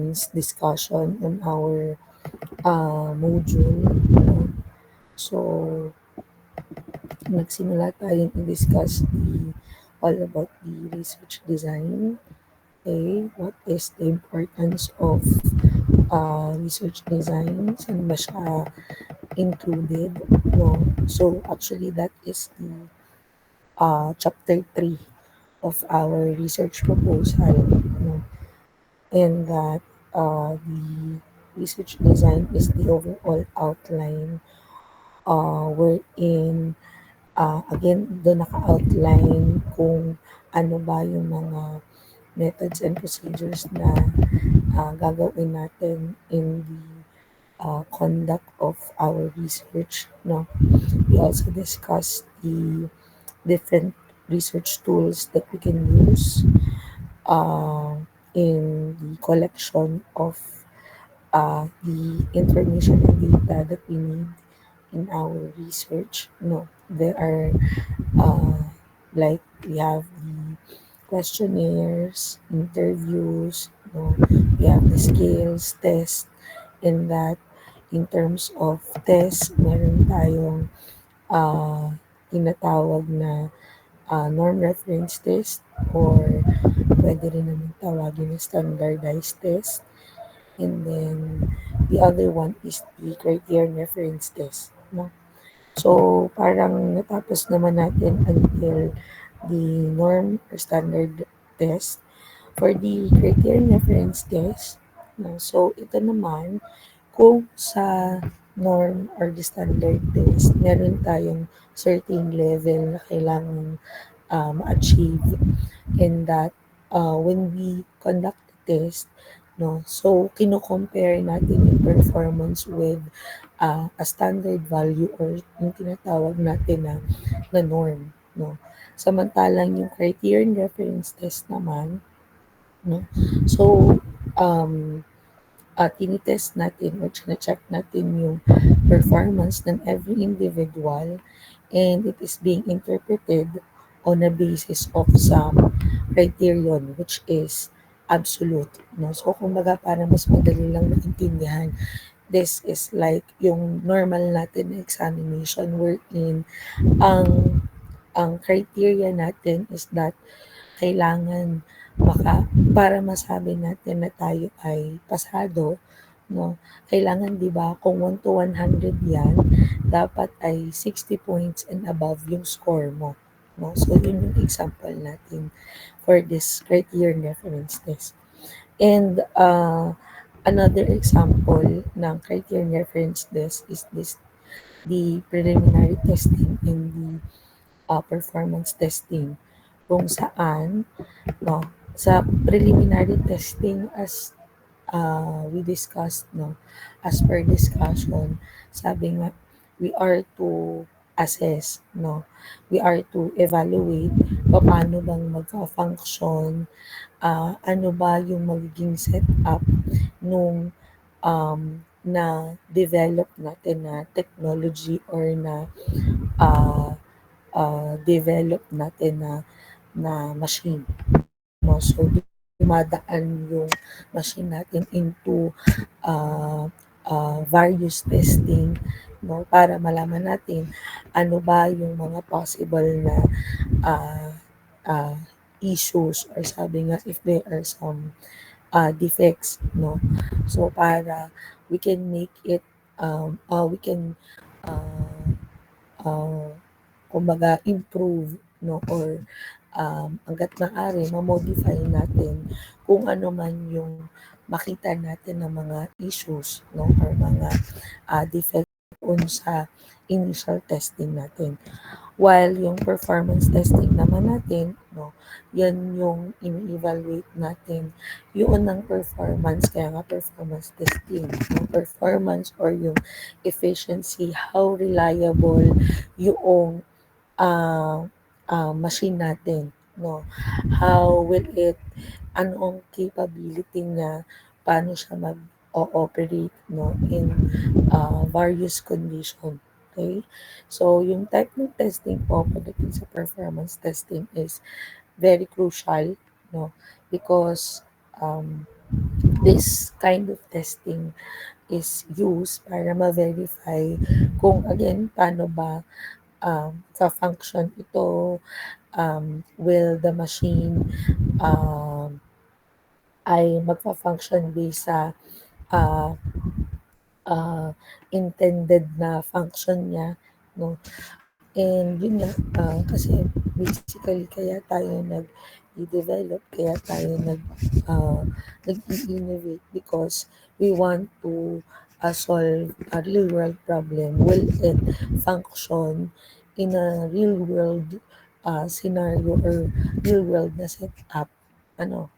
advanced discussion on our module. So, nagsimula tayong i-discuss all about the research design. Okay, what is the importance of research design? Saan ba siya included? No? So, actually, that is the chapter 3 of our research proposal. No? And that the research design is the overall outline wherein again, doon naka-outline kung ano ba yung mga methods and procedures na gagawin natin in the conduct of our research. No? We also discussed the different research tools that we can use uh, in the collection of the information and data that we need in our research. No, there are like we have the questionnaires, interviews, no, we have the skills test, in that in terms of test, meron tayong uh, tinatawag na norm reference test or pwede rin naman tawagin na standardized test. And then the other one is the criterion reference test. No? So, parang natapos naman natin until the norm or standard test. For the criterion reference test, no, so ito naman, kung sa norm or the standard test, meron tayong certain level na kailangan ma-achieve, in that when we conduct the test, no, so kino-compare natin yung performance with a standard value or yung tinatawag natin na norm, no. Samantalang yung criterion reference test naman, no, so tinitest natin or check natin yung performance ng every individual, and it is being interpreted on a basis of some criterion which is absolute. No? So, kumbaga, para mas madali lang maintindihan, this is like yung normal natin na examination wherein ang ang criteria natin is that kailangan para masabi natin na tayo ay pasado, no? Kailangan 'di ba kung 1 to 100 'yan, dapat ay 60 points and above yung score mo, no? So yun yung example natin for this criterion reference test. And another example ng criterion reference test is the preliminary testing and the performance testing, kung saan, no, sa preliminary testing, as we discussed, no, as per discussion, sabi nga, we are to assess, no, we are to evaluate paano bang magka-function, ano ba yung magiging setup nung na develop natin na technology or na uh, develop natin na machine. No? So, dumadaan yung machine natin into various testing, no, para malaman natin ano ba yung mga possible na uh, uh, issues, or sabi nga if there are some defects, no, so para we can make it we can uh, uh, kumbaga improve, no, or hangga't maaari ma-modify natin kung ano man yung makita natin ng mga issues, no, or mga defect doon sa initial testing natin. While yung performance testing naman natin, no, yan yung ini-evaluate natin yun ng performance, kaya nga performance testing, yung performance or yung efficiency, how reliable yung machine natin, no? How will it, ano ang capability niya, paano siya mag-ooperate, no, in various condition. Okay? So, yung type ng testing po pagdating sa performance testing is very crucial, no? Because this kind of testing is used para ma-verify kung again paano ba fa-function ito, will the machine um, ay magfa-function based sa uh, uh, intended na function niya, no? And yun nga, kasi basically kaya tayo nag-develop, kaya tayo nag-innovate because we want to solve a real world problem. Will it function in a real world scenario or real world na setup? Ano,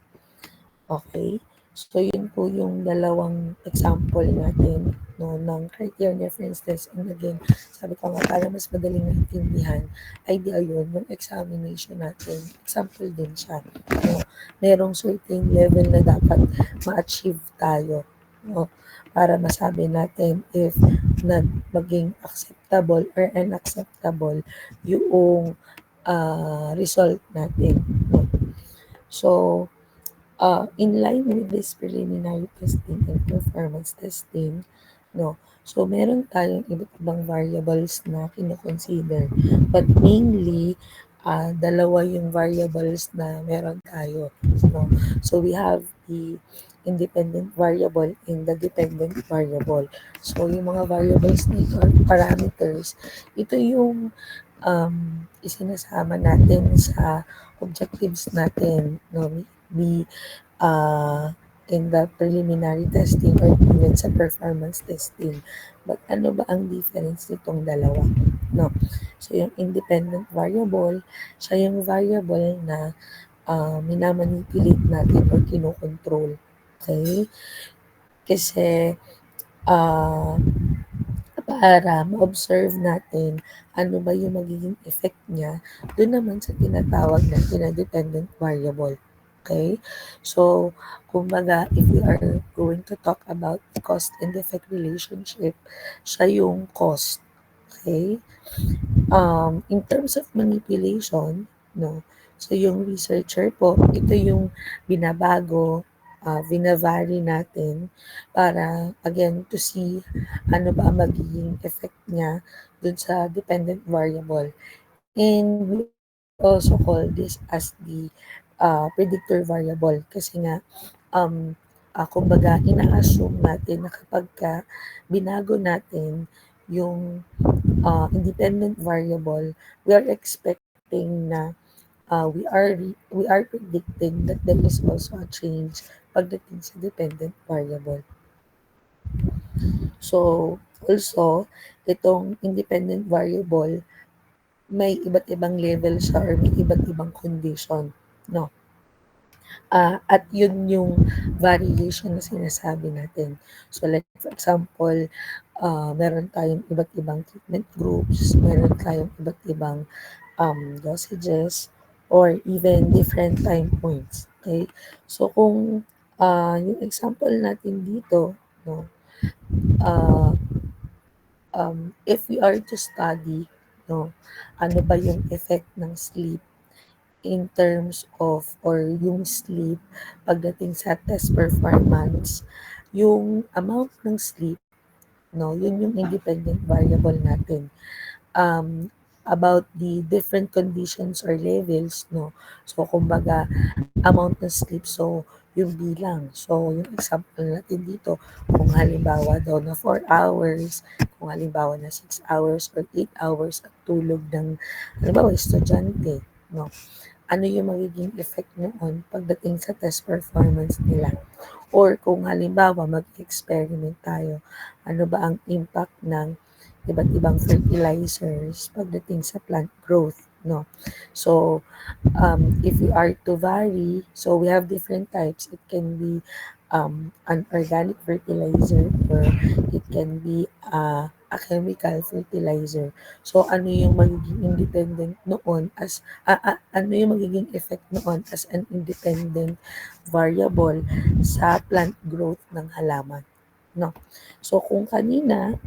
okay? So, yun po yung dalawang example natin no, ng criterion reference test. And again, sabi ko nga, para mas madaling maintindihan, idea yun, yung examination natin, example din siya. No? Merong certain level na dapat ma-achieve tayo. No? Para masabi natin if maging acceptable or unacceptable yung result natin. No? So, in line with this preliminary testing and performance testing, no, so meron tayong iba't ibang variables na kino-consider. But mainly, dalawa yung variables na meron tayo. No? So we have the independent variable and the dependent variable. So yung mga variables nito or parameters, ito yung isinasama natin sa objectives natin. No? We in the preliminary testing or even sa performance testing. But ano ba ang difference nitong dalawa? No. So, yung independent variable, siya yung variable na minamanipulate natin or kinokontrol. Okay? Kasi uh, para ma-observe natin ano ba yung magiging effect niya doon naman sa tinatawag natin na dependent variable. Okay? So, kumbaga, if we are going to talk about cost and effect relationship, siya yung cost. Okay? In terms of manipulation, no, so yung researcher po, ito yung binabago, vinavary natin para, again, to see ano ba ang magiging effect niya dun sa dependent variable. And we also call this as the predictor variable kasi nga kumbaga ina-assume natin na kapag binago natin yung independent variable, we are expecting na we are predicting that there is also a change pagdating sa dependent variable. So, also, itong independent variable, may iba't ibang level siya or may iba't ibang condition, no? At yun yung variation na sinasabi natin. So like for example, meron tayong iba't ibang treatment groups, meron tayong iba't ibang dosages, or even different time points. Okay? So kung yung example natin dito, no, uh, if we are to study, no, ano ba yung effect ng sleep in terms of or yung sleep pagdating sa test performance, yung amount ng sleep, no, yun yung independent variable natin. About the different conditions or levels, no. So, kumbaga, amount ng sleep, so, yung bilang. So, yung example natin dito, kung halimbawa daw na 4 hours, kung halimbawa na 6 hours or 8 hours at tulog ng, halimbawa, estudyante, no, ano yung magiging effect noon pagdating sa test performance nila. Or kung halimbawa mag-experiment tayo, ano ba ang impact ng iba't ibang fertilizers pagdating sa plant growth, no? So, if we are to vary, so we have different types. It can be an organic fertilizer or it can be a chemical fertilizer. So, ano yung magiging independent noon as, ano yung magiging effect noon as an independent variable sa plant growth ng halaman, no? So, kung kanina,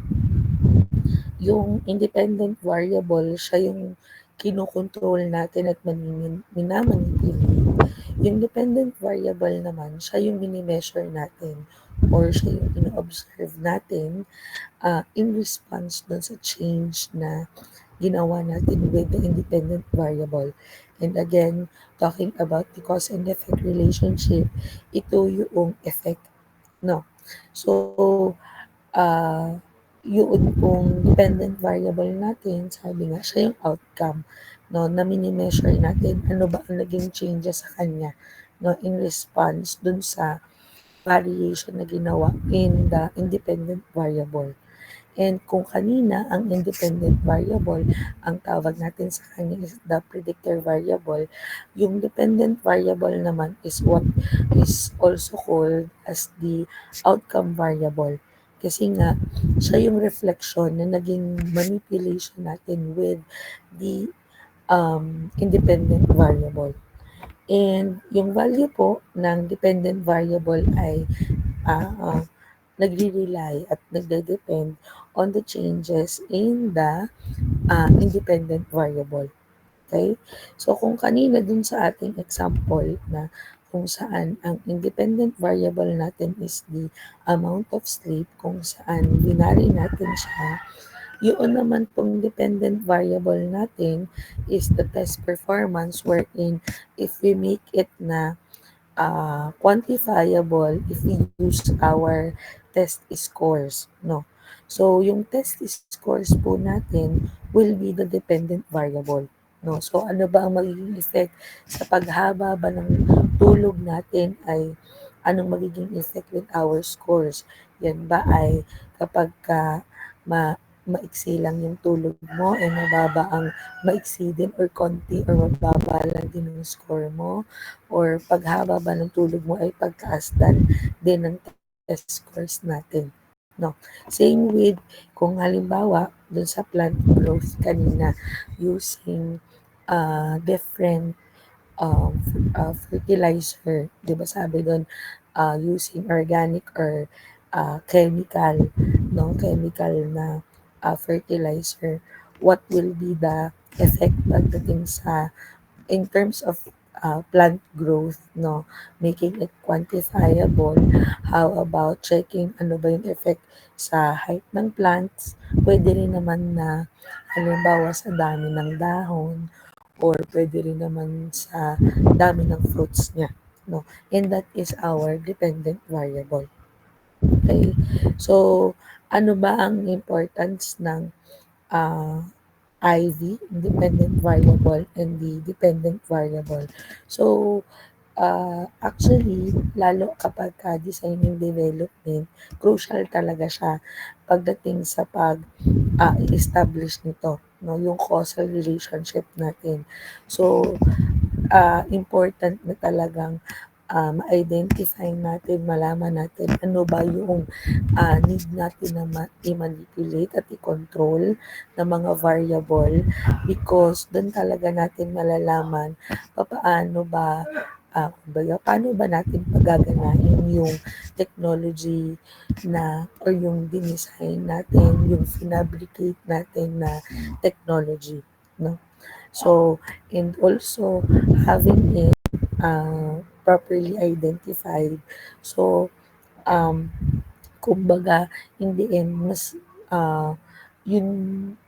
yung independent variable, siya yung kinokontrol natin at minamanipulate. Yung dependent variable naman, siya yung mini-measure natin or siya yung ino-observe natin in response dun sa change na ginawa natin with the independent variable. And again, talking about the cause and effect relationship, ito yung effect, no? So, uh, yun pong dependent variable natin, sabi nga, siya yung outcome, no, na mini-measure natin ano ba ang naging changes sa kanya, no, in response dun sa variation na ginawa in the independent variable. And kung kanina ang independent variable, ang tawag natin sa kanya is the predictor variable, yung dependent variable naman is what is also called as the outcome variable. Kasi nga, siya yung reflection na naging manipulation natin with the independent variable. And yung value po ng dependent variable ay ah, ah, nagre-rely at nagde-depend on the changes in the independent variable. Okay? So, kung kanina dun sa ating example na kung saan ang independent variable natin is the amount of sleep, kung saan binari natin siya, yun naman pong dependent variable natin is the test performance wherein if we make it na quantifiable if we use our test scores, no? So, yung test scores po natin will be the dependent variable, no? So, ano ba ang magiging effect sa paghaba ba ng tulog natin ay anong magiging effect with our scores? Yan ba ay kapag ma maiksi lang yung tulog mo ay mababa ang maiksi din or konti or mababa lang din yung score mo or paghaba ba ng tulog mo ay din ng test scores natin. No. Same with kung halimbawa dun sa plant growth kanina using different fertilizer, 'di ba sabi doon using organic or chemical, no, chemical na fertilizer, what will be the effect pagdating sa in terms of plant growth, no, making it quantifiable. How about checking ano ba yung effect sa height ng plants? Pwede rin naman na halimbawa sa dami ng dahon or pwede rin naman sa dami ng fruits niya. No? And that is our dependent variable. Okay? So, ano ba ang importance ng uh, IV, independent variable, and the dependent variable? So, actually, lalo kapag design and development, crucial talaga siya pagdating sa pag-establish nito, no, yung causal relationship natin. So, important na talagang ma-identify natin, malaman natin ano ba yung need natin na i-manipulate at i-control ng mga variable because doon talaga natin malalaman paano ba kumbaga, paano ba natin pagaganahin yung technology na or yung dinesign natin, yung fabricate natin na technology, no? So, and also having it properly identified. So, um, kumbaga, in the end, mas yung,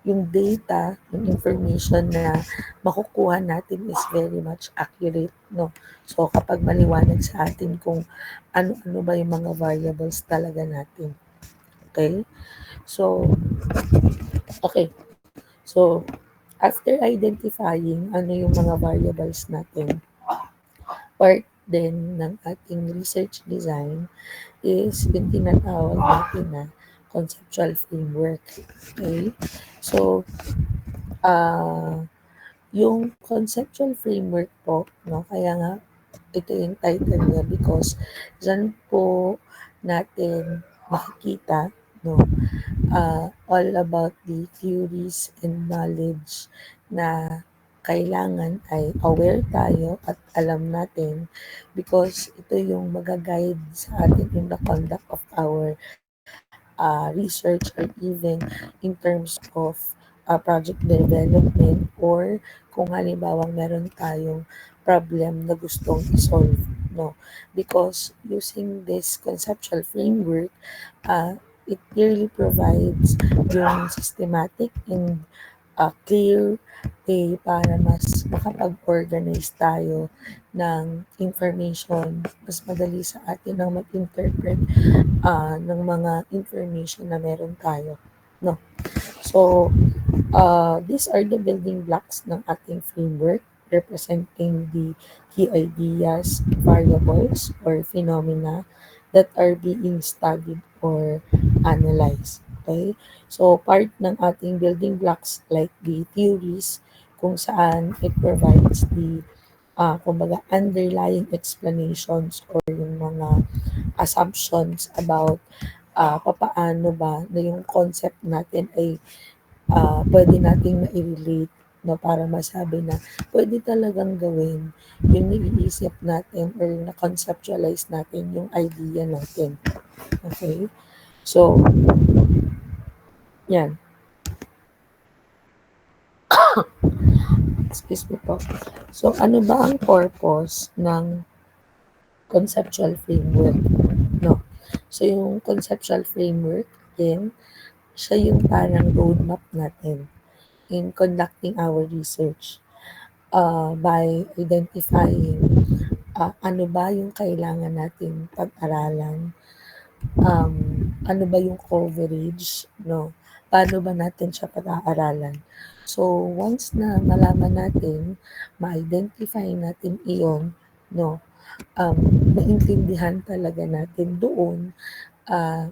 yung data, yung information na makukuha natin is very much accurate, no? So, kapag maliwanag sa atin kung ano-ano ba yung mga variables talaga natin. Okay? So, okay. So, after identifying ano yung mga variables natin, part din ng ating research design is yung tinatawag natin na conceptual framework. Okay? So, yung conceptual framework po, no, kaya nga ito yung title niya because dyan po natin makikita, no, all about the theories and knowledge na kailangan ay aware tayo at alam natin because ito yung magaguide sa atin in the conduct of our research or even in terms of project development or kung halimbawa meron tayong problem na gustong i-solve, no? Because using this conceptual framework, it clearly provides yung systematic and clear way para mas makapag-organize tayo ng information. Mas madali sa atin ang mag-interpret ng mga information na meron tayo. No? So, these are the building blocks ng ating framework representing the key ideas, variables, or phenomena that are being studied or analyzed. Okay? So, part ng ating building blocks like the theories kung saan it provides the kumbaga underlying explanations or yung mga assumptions about papaano ba na yung concept natin ay puwede nating mai-relate 'no, para masabi na puwede talagang gawin yung naiisip natin or na-conceptualize natin yung idea natin, okey? So, 'yan, excuse me po. So, ano ba ang purpose ng conceptual framework 'no? So, yung conceptual framework, again, siya yung parang roadmap natin in conducting our research. By identifying ano ba yung kailangan nating pag-aralan, um, ano ba yung coverage, no? Paano ba natin siya pag-aaralan? So, once na malaman natin, ma-identify natin iyon, no? Um, Maintindihan talaga natin doon, ah,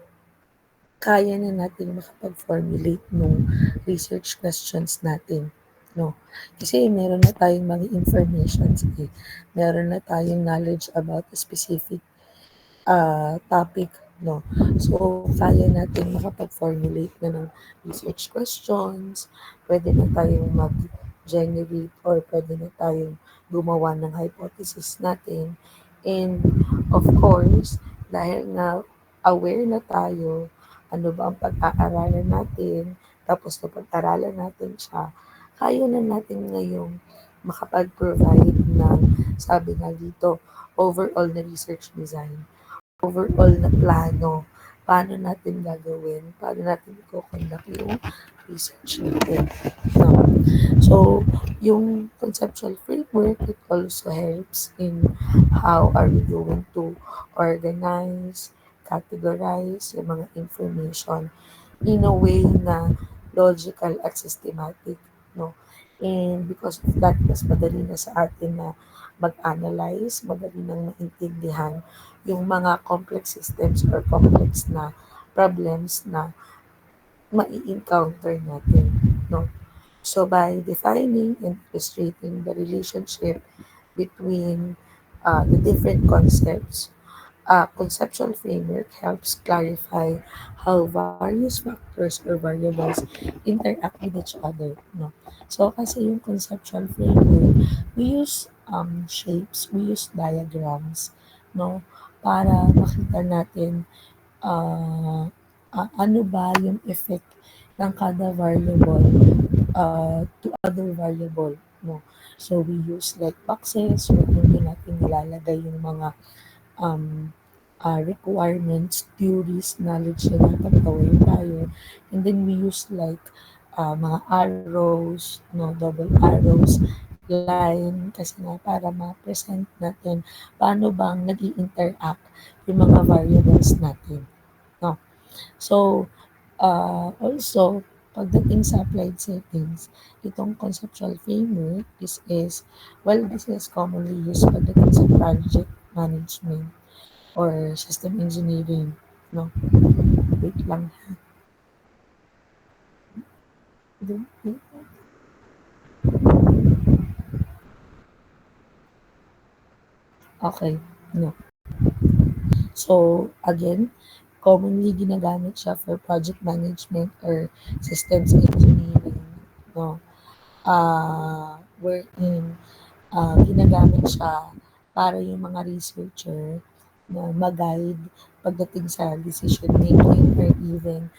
kaya na nating makapag-formulate nung research questions natin, no? Kasi meron na tayong mga informations, eh. Meron na tayong knowledge about a specific topic, no? So, kaya natin makapag-formulate na ng research questions, pwede na tayong mag-generate or pwede na tayong gumawa ng hypothesis natin. And of course, dahil nga aware na tayo, ano ba ang pag-aaralan natin, tapos na pag-aralan natin siya, kaya na natin ngayong makapag-provide ng, sabi nga dito, overall na research design, overall na plano, paano natin gagawin, paano natin i-conduct yung research natin. No? So, yung conceptual framework, it also helps in how are we going to organize, categorize yung mga information in a way na logical at systematic, no? And because of that, mas madali na sa atin na mag-analyze, madali nang maintindihan yung mga complex systems or complex na problems na mai-encounter natin, no? So by defining and illustrating the relationship between the different concepts, conceptual framework helps clarify how various factors or variables interact with each other. No? So, kasi yung conceptual framework, we use shapes, we use diagrams, no? Para makita natin ano ba yung effect ng kada variable to other variable. No? So, we use like boxes, where hindi natin nilalagay yung mga um, requirements, theories, knowledge na dapat gawin tayo. And then we use like mga arrows, no, double arrows, line, kasi nga para ma-present natin paano bang nag interact yung mga variables natin. No? So, also, pagdating sa applied settings, itong conceptual framework, this is commonly used pagdating sa project management or system engineering, no? Wait lang. Okay, no. So, again, commonly ginagamit siya for project management or systems engineering, no? Wherein ginagamit siya para yung mga researcher na mag-guide pagdating sa decision making or even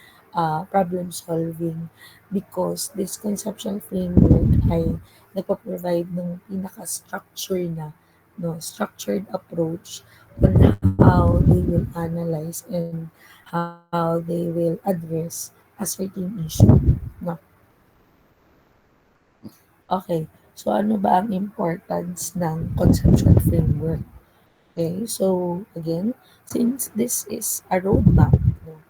problem solving because this conceptual framework ay nagpo-provide ng pinaka-structure na structured approach on how they will analyze and how they will address a certain issue. No? Okay. So, ano ba ang importance ng conceptual framework? Okay. So, again, since this is a roadmap, no,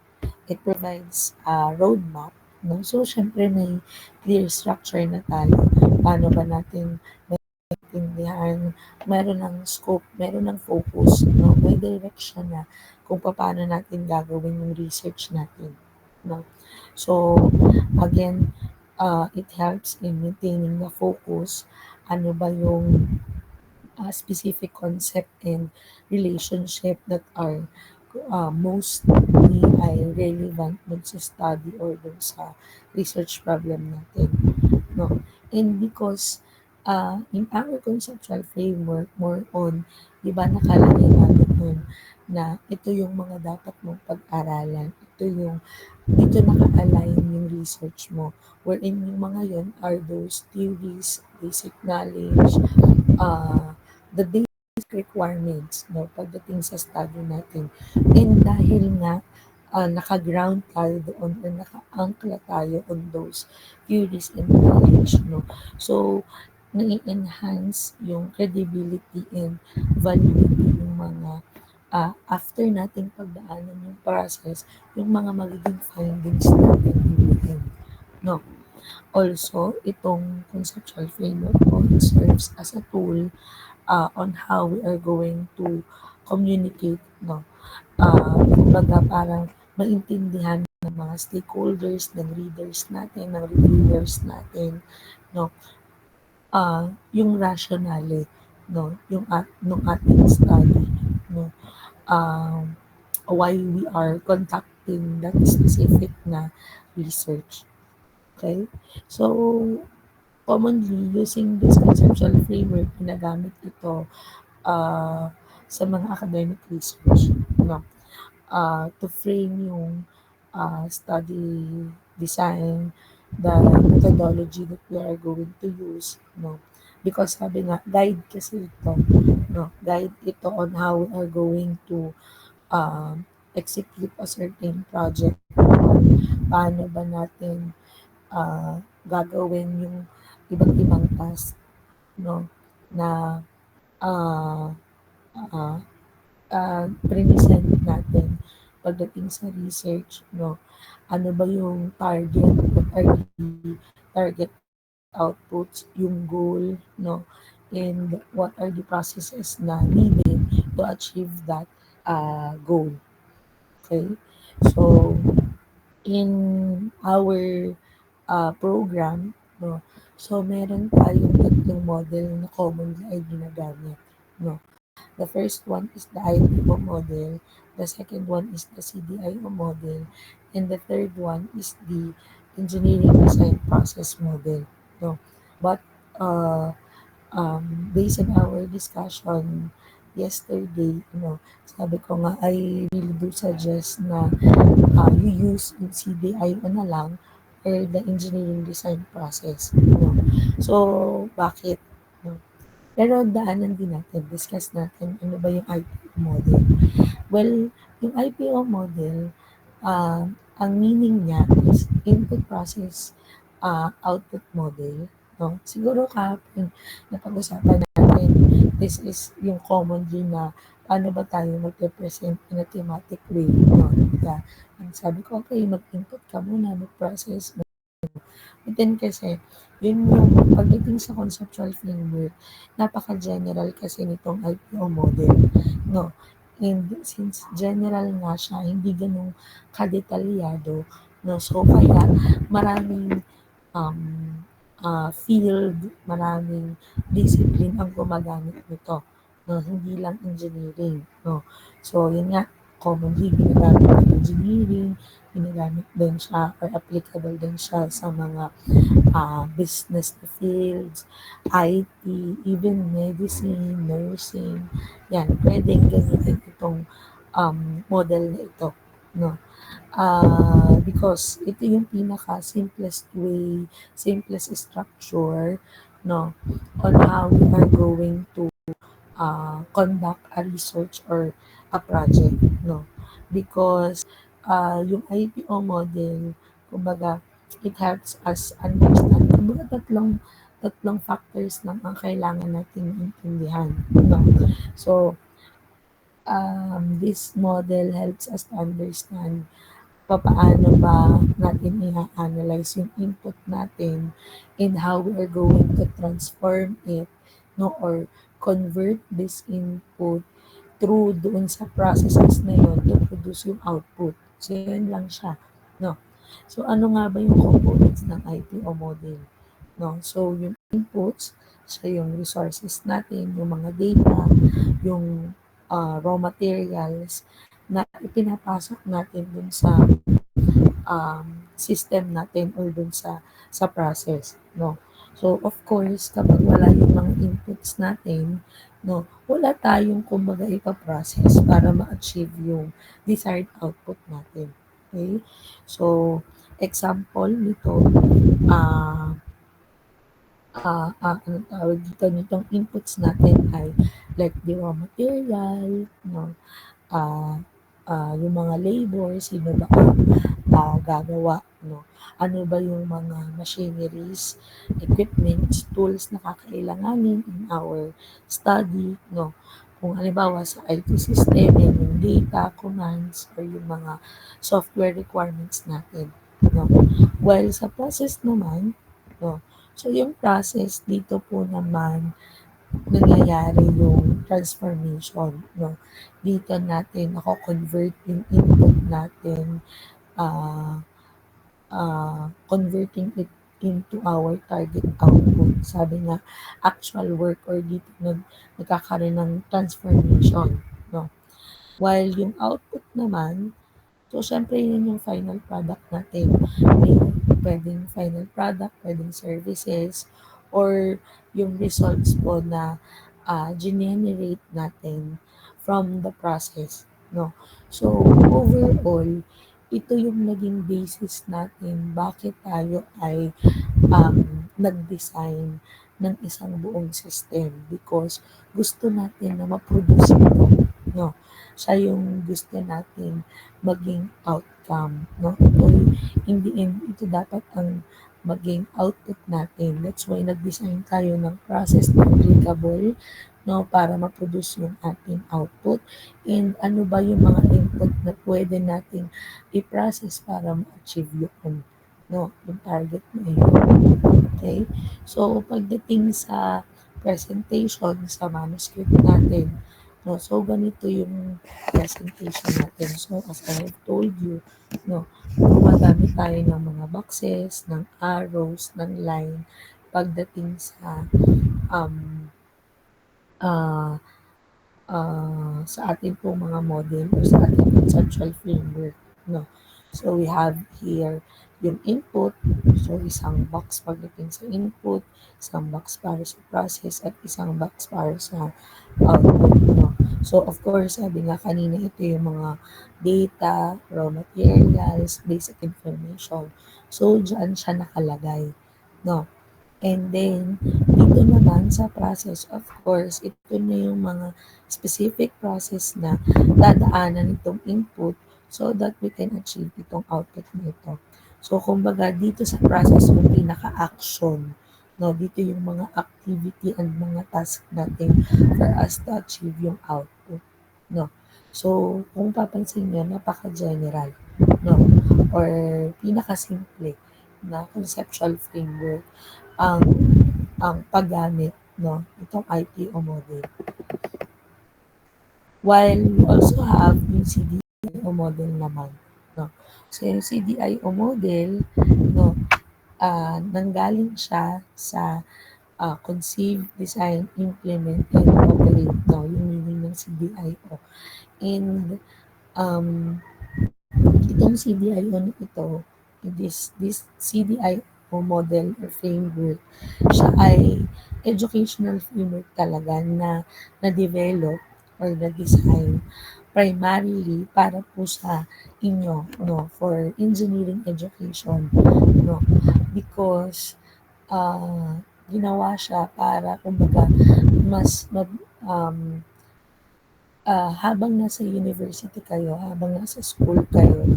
it provides a roadmap. No? So, syempre may clear structure na tayo. Paano ba natin maintindihan? Meron ng scope, meron ng focus, no? May direction na kung paano natin gagawin yung research natin. No? So, again, it helps in maintaining the focus. Ano ba yung specific concept and relationship that are mostly ay relevant dun sa study or dun sa research problem natin. No? And because in our conceptual framework, more on, di ba nakalagay natin nun na ito yung mga dapat mong pag-aralan. Ito yung, dito naka-align yung research mo. Wherein yung mga yon are those theories, basic knowledge, the basic requirements no, pagdating sa study natin. And dahil nga naka-ground tayo doon or naka-angkla tayo on those theories and knowledge. No? So, nai-enhance yung credibility and validity ng mga after nating pagdaanan yung process, yung mga magiging findings natin in the end. No? Also, itong conceptual framework po, it serves as a tool on how we are going to communicate, no? Kumbaga parang maintindihan ng mga stakeholders, ng readers natin, ng reviewers natin, no? Yung rationale, no? Yung nung ating study, no? Um, why we are conducting that specific na research. Okay? So, commonly, using this conceptual framework, ginagamit ito uh, sa mga academic research, no? To frame yung study design, the methodology that we are going to use, no? Because sabi nga, guide kasi ito, no? Guide ito on how we are going to execute a certain project. Paano ba natin gagawin yung iba't ibang task, no? Na uh, uh, present natin pagdating sa research, no? Ano ba yung target? What are the target outputs, yung goal, no? And what are the processes na needed to achieve that goal? Okay? So, in our program, no? So, meron tayong tatlong model na commonly ay ginagamit, no? The first one is the IPO model, the second one is the CDIO model, and the third one is the engineering design process model. No? But based on our discussion yesterday, sabi ko nga, I really do suggest na you use yung CDIO na lang or the engineering design process. So, bakit? No? Pero daanan din natin, discuss natin ano ba yung IPO model. Well, yung IPO model, ang meaning niya is input process output model. No? Siguro kahapon napag-usapan natin, this is yung commonly na paano ba tayo mag-represent in a thematic way. No? Diba? Ang sabi ko, okay, mag-input ka muna, mag-process, but then kasi, yun yung pagdating sa conceptual framework, napaka-general kasi nitong IPO model, no? And since general nga siya, hindi ganun kadetalyado, no? So, kaya maraming um, field, maraming discipline ang gumagamit nito, no? Hindi lang engineering, no? So, yun nga, commonly ginagamit ng engineering, ginagamit din siya or applicable din siya sa mga business fields, IT, even medicine, nursing. Yan, pwedeng gamitin itong model na ito. no? Because ito yung pinaka simplest way, simplest structure, no, on how we are going to conduct a research or a project, no? Because yung IPO model, kumbaga, it helps us understand, kumbaga tatlong factors lang ang kailangan nating intindihan, no? So, this model helps us to understand papaano ba natin i-analyze yung input natin and how we are going to transform it, no, or convert this input through doon sa processes na yun to produce yung output. So, yun lang siya, no. So, ano nga ba yung components ng IPO model? No, so yung inputs, so yung resources natin, yung mga data, yung raw materials na ipinapasok natin dun sa system natin or dun sa process, no. So of course, kapag wala yung mga inputs natin, no, wala tayong kumbaga ipa-process para ma-achieve yung desired output natin. Okay? So, example nito, ah anong tawag dito, nitong inputs natin ay like the raw material, no, ah, yung mga labor, sino ba ang gagawa, no? Ano ba yung mga machineries, equipments, tools na kakailanganin in our study, no? Kung halimbawa sa IT system, yan yung data, commands, or yung mga software requirements natin, no? While sa process naman, no? So, yung process dito po naman, nangyayari yung transformation, no? Dito natin nako-convert yung input natin, ah, converting it into our target output. Sabi nga, actual work or dito nagkakaroon ng transformation, no? While yung output naman, so siyempre yun yung final product natin. May pwedeng final product, pwedeng services, or yung results po na generate natin from the process, no? So, overall, ito yung naging basis natin bakit tayo ay nag-design ng isang buong system because gusto natin na ma-produce ito, no? Siya yung gusto natin maging outcome, no? Ito, in the end, ito dapat ang maging output natin. That's why nag-design tayo ng process na applicable, no, para ma-produce yung ating output. And ano ba yung mga input na pwede nating i-process para ma-achieve yun, no, yung target na yun. Okay? So, pagdating sa presentation sa manuscript natin, no, so ganito yung presentation natin. So, as I have told you, no, gumagamit tayo ng mga boxes, ng arrows, ng line, pagdating sa um, uh, sa ating pong mga model or sa ating conceptual framework, no. So we have here yung input, so isang box pagdating sa input, isang box para sa process, at isang box para sa output, no. So of course, sabi nga kanina, ito yung mga data, raw materials, basic information. So dyan siya nakalagay, no. And then, dito naman sa process, of course, ito na yung mga specific process na dadaanan itong input so that we can achieve itong output na ito. So, kumbaga, dito sa process yung pinaka-action. No, dito yung mga activity and mga task natin for us to achieve yung output. No. So, kung papansin nyo, napaka-general. No, or pinaka-simple na conceptual framework ang paggamit, no, itong IPO model. While we also have yung CDIO model naman, no. So yung CDIO model, no, nanggaling siya sa conceive, design, implement, and operate, no, yung meaning ng CDIO. And itong CDIO na ito, this CDIO model or framework, siya ay educational framework talaga na na-develop or na-design primarily para po sa inyo, no, for engineering education, no, because ginawa siya para kumbaga mas habang nasa university kayo, habang nasa school kayo,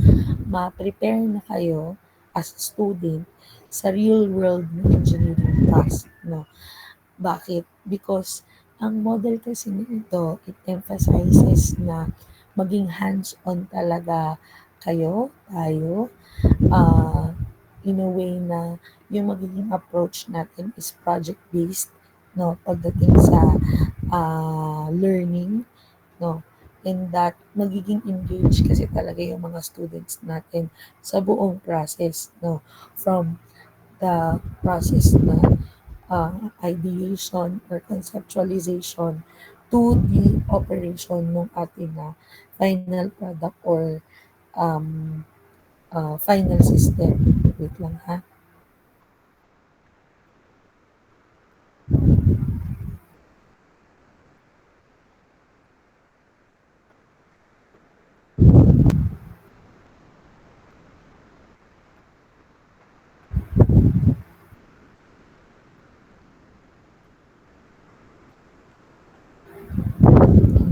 ma-prepare na kayo as a student sa real world ng engineering task, no? Bakit? Because ang model kasi nito, it emphasizes na maging hands-on talaga kayo, tayo, uh, in a way na yung magiging approach natin is project-based, no? Pagdating sa learning, no? And that magiging engaged kasi talaga yung mga students natin sa buong process, no? From the process na ideation or conceptualization to the operation ng ating final product or um, final system. Wait lang ha.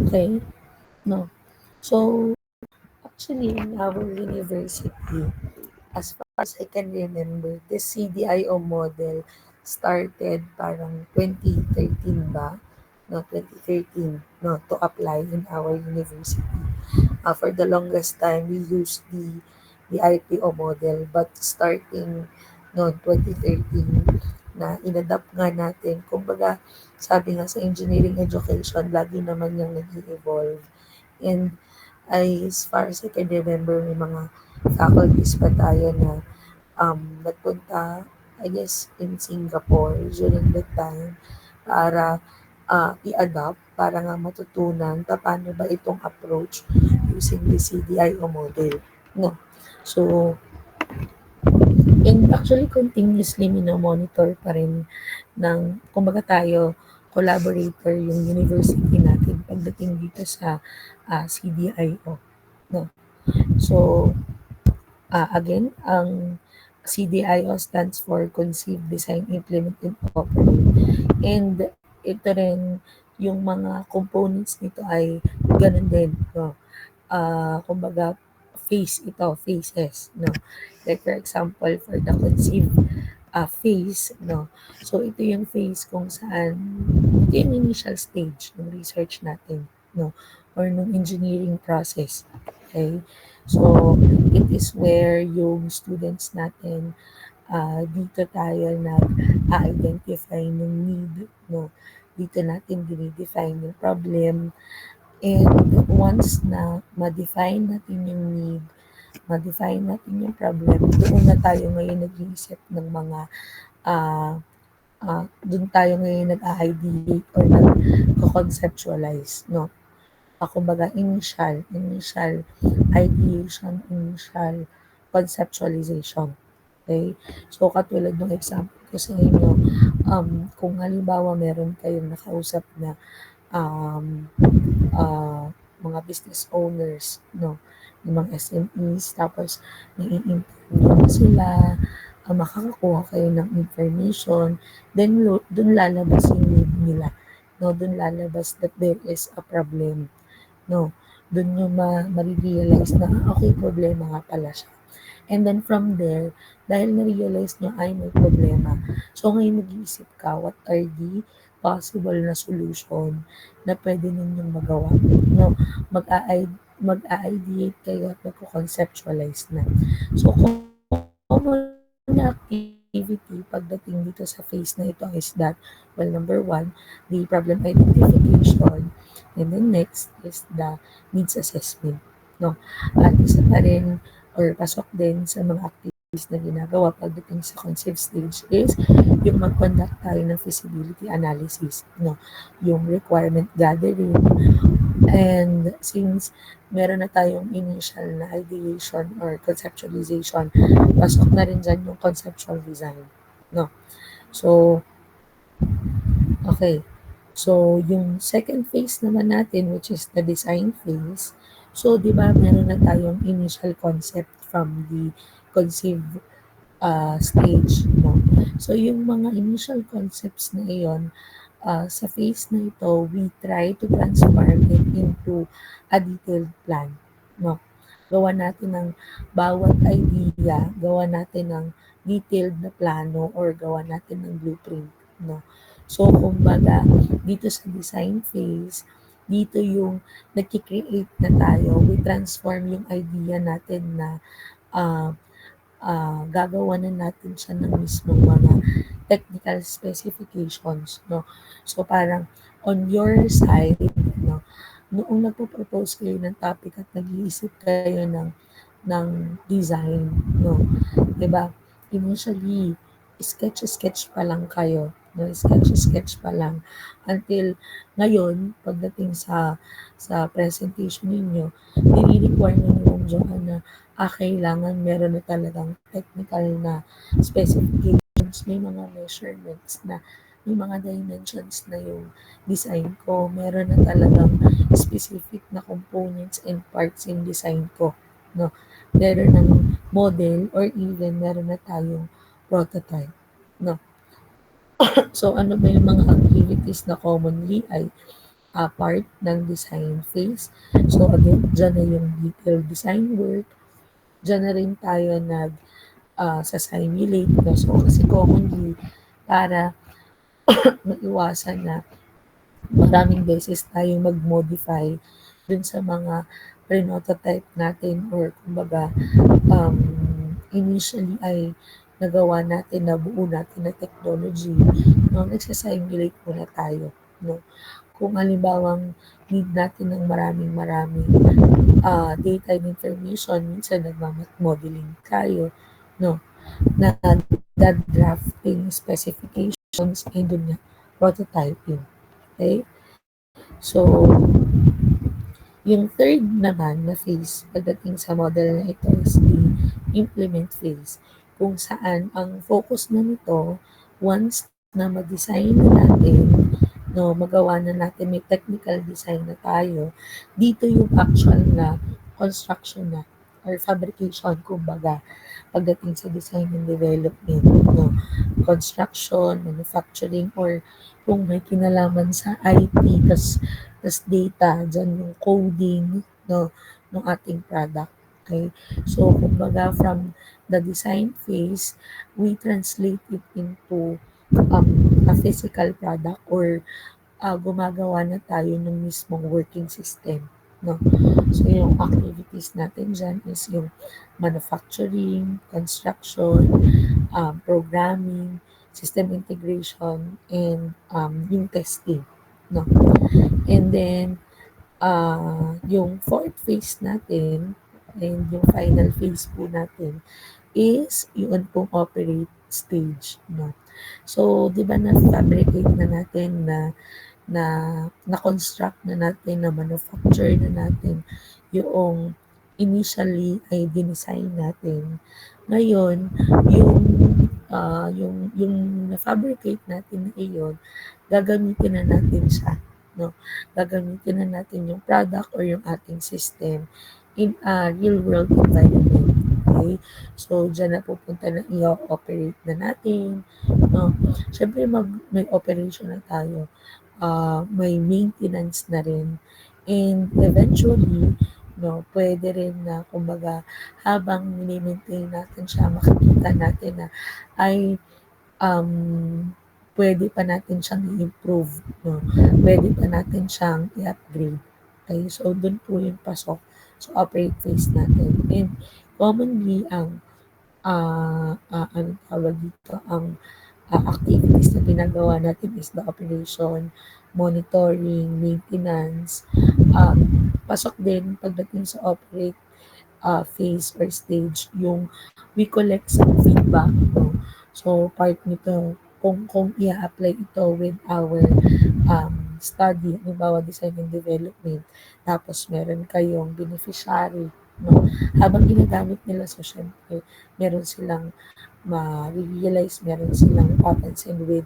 Okay? No. So, actually, in our university, as far as I can remember, the CDIO model started parang 2013 ba? No, 2013, no, to apply in our university. For the longest time, we used the IPO model, but starting no 2013, na inadapt nga natin, kumbaga, sabi nga sa engineering education, lagi naman yung nag-evolve. And as far as I can remember, may mga faculties pa tayo na nagpunta, I guess, in Singapore during that time para i-adopt, para nga matutunan paano ba itong approach using the CDIO model. No. So, and actually continuously monitor pa rin ng, kumbaga tayo, collaborator yung university natin pagdating dito sa CDIO. No. So, again, ang CDIO stands for Conceive, Design, Implement, and Operate. And ito rin, yung mga components nito ay ganun din. No? Kumbaga, phases. No? Like for example, for the conceive phase, no? So, ito yung phase kung saan, ito yung initial stage ng research natin, no? Or ng engineering process. Okay? So, it is where yung students natin, dito tayo nag-identify ng need, no? Dito natin dinidefine yung problem. And once na ma-define natin yung need, ma-define natin yung problem, doon na tayo ngayon nag-iisip ng mga doon tayo ngayon nag-ideate or nag-conceptualize, no? Kumbaga, initial ideation, initial conceptualization. Okay? So, katulad ng example ko sa inyo, kung halimbawa meron kayong nakausap na um, mga business owners, no? Yung mga SMEs, tapos nai-interview mo sila, makakakuha kayo ng information, then dun lalabas yung need nila. No, dun lalabas that there is a problem. No, dun nyo ma-realize na, okay, problema nga pala siya. And then from there, dahil na-realize nyo ay may problema, so ngayon mag-iisip ka, what are the possible na solution na pwede ninyong magawa. No, mag-a-ideate kayo at mag-conceptualize na. So, common na activity pagdating dito sa phase na ito is that, well, number one, the problem identification. And then next is the needs assessment. No? At isa pa rin or pasok din sa mga activities na ginagawa pagdating sa concept stage is yung mag-conduct tayo ng feasibility analysis. No? Yung requirement gathering. And since meron na tayong initial na ideation or conceptualization, pasok na rin dyan yung conceptual design. No? So, okay. So, yung second phase naman natin, which is the design phase, So, di ba, meron na tayong initial concept from the conceive stage, no? So, yung mga initial concepts na iyon, sa phase na ito, we try to transform it into a detailed plan, no? Gawa natin ng bawat idea, gawa natin ng detailed na plano or gawa natin ng blueprint, no? So, kumbaga, dito sa design phase, dito yung nagki-create na tayo, we transform yung idea natin na uh, gagawa na natin siya ng mismong mga technical specifications, no? So, parang on your side, no, noong nagpo-propose kayo ng topic at nag-iisip kayo ng design, no, 'di ba? Initially, sketch-sketch pa lang kayo, no? Sketch-sketch pa lang until ngayon pagdating sa presentation ninyo, nire-require na ni Ma'am Joanna na kailangan meron na talagang technical na specifications, may mga measurements na, may mga dimensions na yung design ko, meron na talagang specific na components and parts in design ko, no? Meron ng model or even meron na tayong prototype, no? So, ano ba yung mga activities na commonly ay part ng design phase? So, again, dyan na yung detailed design work, dyan na rin tayo sa simulate, no? So, kasi commonly, para maiwasan na maraming beses tayong mag-modify dun sa mga pre-prototype natin or kumbaga initially ay nagawa natin, nabuo natin na technology, no, nagsasimulate muna tayo, no. Kung halimbawang need natin ng maraming data and information, minsan nagmamat-modeling tayo, no, na drafting specifications and dun nga, prototyping. Okay? So, yung third naman na phase pagdating sa model na ito is the implement phase, kung saan ang focus na nito, once na ma-design na natin, no, magawa na natin, may technical design na tayo, dito yung actual na construction na or fabrication, kumbaga, pagdating sa design and development, no, construction, manufacturing, or kung may kinalaman sa IT, tas data, dyan yung coding, no, ng ating product. Okay? So, kumbaga, from the design phase, we translate it into a physical product or gumagawa na tayo ng mismong working system. No? So, yung activities natin dyan is yung manufacturing, construction, programming, system integration, and yung testing. No? And then, yung fourth phase natin and yung final phase po natin is yun pong operate stage. No? So, di ba na-fabricate na natin na na-construct na natin, na manufacture na natin yung initially ay dinesign natin. Ngayon, yung yung na-fabricate natin na iyon, gagamitin na natin siya, no? Gagamitin na natin yung product or yung ating system in a real world environment. Okay? So, dyan na pupunta na i-operate na natin, no? Siyempre, may operation na tayo. May maintenance na rin. And eventually, no, pwede rin na, kumbaga, habang mini-maintain natin siya, makikita natin na ay um, pwede pa natin siyang i-improve, no? Pwede pa natin siyang i-upgrade. Okay, so doon po yung pasok sa operate phase natin. And commonly, ang tawag dito, ang activities na ginagawa natin is the operation, monitoring, maintenance. Pasok din pagdating sa operate phase or stage, yung we collect some feedback. No? So, part nito, kung i-apply ito with our study, halimbawa design and development, tapos meron kayong beneficiary, no? Habang ginagamit nila, so syempre, meron silang ma-realize, meron silang papansin with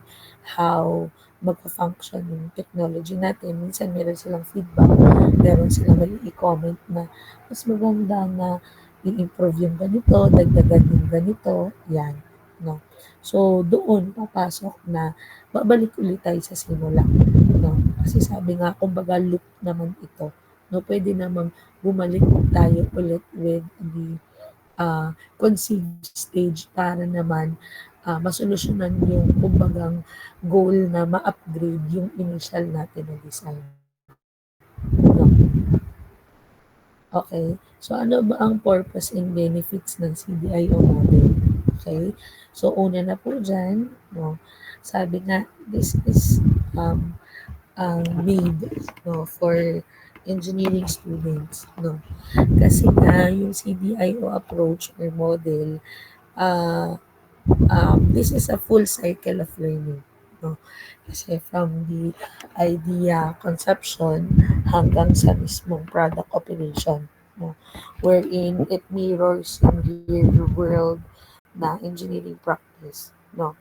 how magfa-function yung technology natin. Minsan meron silang feedback, meron silang mali comment na mas maganda na i-improve yung ganito, dagdagan yung ganito, yan, no? So, doon papasok na babalik ulit tayo sa simula, no? Kasi sabi nga, kumbaga loop naman ito, no? Pwede namang bumalik tayo ulit with the conceived stage para naman masolusyonan yung kumbagang goal na ma-upgrade yung initial natin na design. No? Okay. So, ano ba ang purpose and benefits ng CDIO model? Okay. So, una na po dyan, no, sabi nga, this is made, no, for engineering students, no. Kasi nga, yung CDIO approach or model, uh, this is a full cycle of learning. No? Kasi from the idea conception hanggang sa mismong product operation. No? Wherein it mirrors yung real world na engineering practice. No?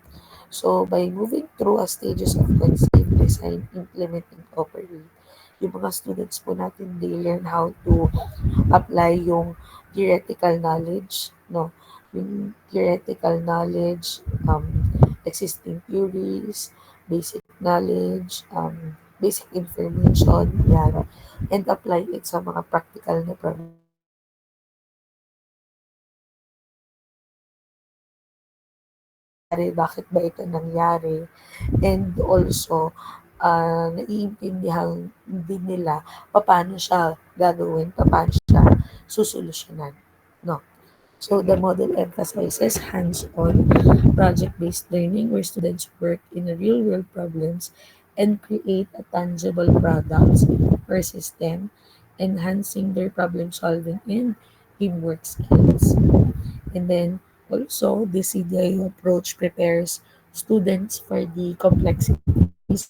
So, by moving through a stages of conceive, design, implement, and operate, yung mga students po natin, they learn how to apply yung theoretical knowledge, no? Yung theoretical knowledge, existing theories, basic knowledge, basic information, yan, and apply it sa mga practical na problem. Bakit ba ito nangyari? And also, naiintindihan din nila paano siya gagawin, paano siya susolusyonan. No? So the model emphasizes hands-on, project-based learning where students work in real-world problems and create a tangible products or system, enhancing their problem-solving and teamwork skills. And then also, the CDI approach prepares students for the complexities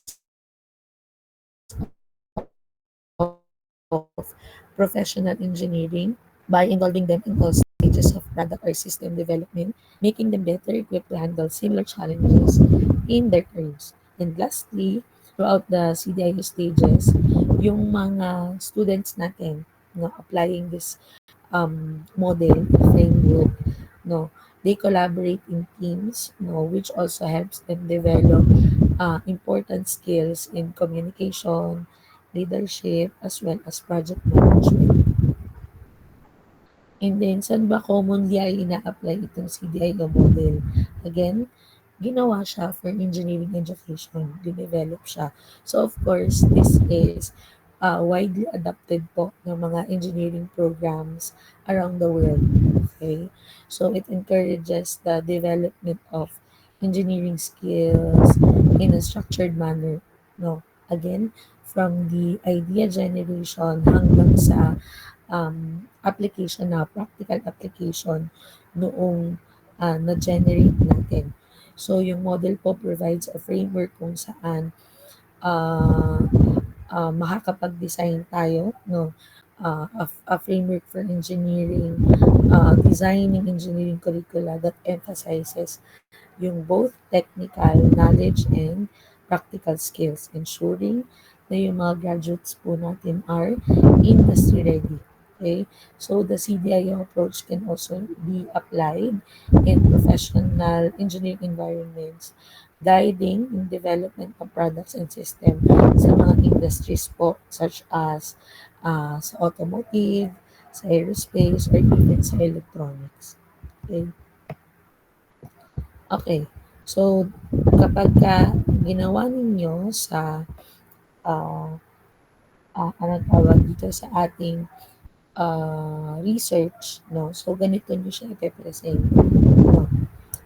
of professional engineering by involving them in all stages of product or system development, making them better equipped to handle similar challenges in their careers. And lastly, throughout the CDIO stages, yung mga students natin no, applying this model framework, no, they collaborate in teams, no, which also helps them develop important skills in communication, leadership, as well as project management. And then, saan ba commonly ay ina-apply itong CDIO model? Again, ginawa siya for engineering education. Dinevelop siya. So, of course, this is widely adopted po ng mga engineering programs around the world. Okay? So, it encourages the development of engineering skills in a structured manner. No? Again, from the idea generation hanggang sa application na practical application noong na-generate natin. So, yung model po provides a framework kung saan uh, makakapag-design tayo, no? A framework for engineering, designing engineering curricula that emphasizes yung both technical knowledge and practical skills, ensuring na yung mga graduates po natin are industry ready. Okay? So the CDIO approach can also be applied in professional engineering environments, guiding in development of products and system sa mga industries po such as sa automotive, sa aerospace, or even sa electronics. Okay? Okay. So, kapagka ginawa ninyo sa, ah, anong tawag dito, sa ating, research 'no, so ganito niyo siya ipe-present 'no.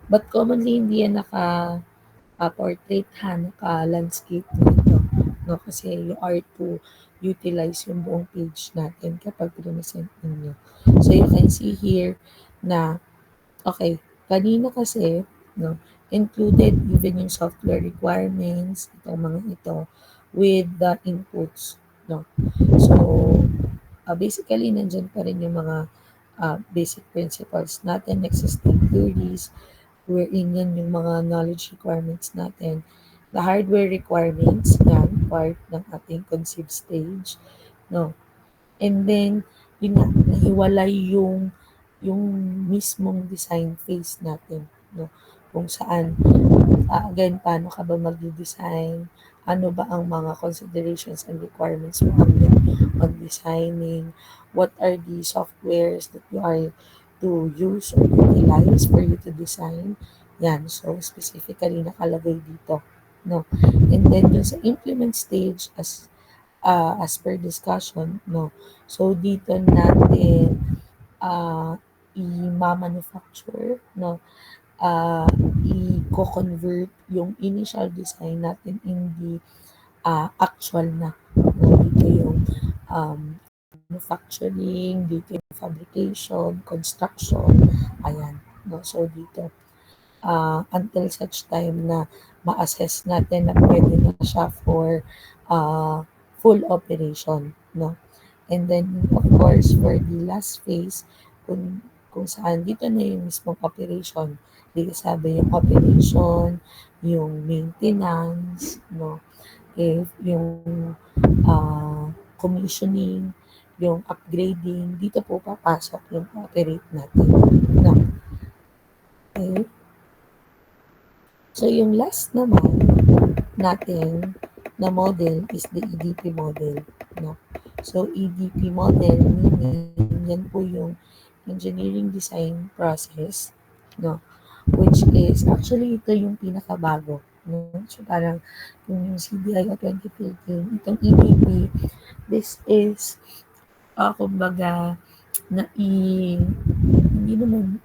But commonly hindi yan portrait ha, naka-landscape dito 'no, kasi you are to utilize yung buong page natin kapag prinesent ninyo. So, you can see here na okay, kanina kasi 'no, included even yung software requirements, itong mga ito, with the inputs 'no. So, basically nandiyan pa rin yung mga, basic principles natin, existing theories, wherein yan yung mga knowledge requirements natin. The hardware requirements, yan, part ng ating conceive stage, no? And then, yun nga, nahiwalay yung mismong design phase natin, no? Kung saan, again, paano ka ba magde-design? Ano ba ang mga considerations and requirements mo on designing? What are the softwares that you are to use or utilize for you to design? Yan, so specifically nakalagay dito. No. And then yung sa implement stage as per discussion, no. So dito natin uh, i-manufacture, no, uh, i-convert yung initial design natin in the actual na. No? Dito yung manufacturing, dito yung fabrication, construction, ayan. No? So dito, until such time na ma-assess natin na pwede na siya for full operation. No? And then, of course, for the last phase, kung saan dito na yung mismong operation, dito sabi yung operation, yung maintenance, no? If yung commissioning, yung upgrading, dito po papasok yung operate natin. No? Okay? So, yung last naman natin na model is the EDP model. No? So, EDP model meaning yan po yung engineering design process, no? Which is actually ito yung pinakabago. No? So, parang yung CDIO 2015, itong EDP, this is, kumbaga, hindi naman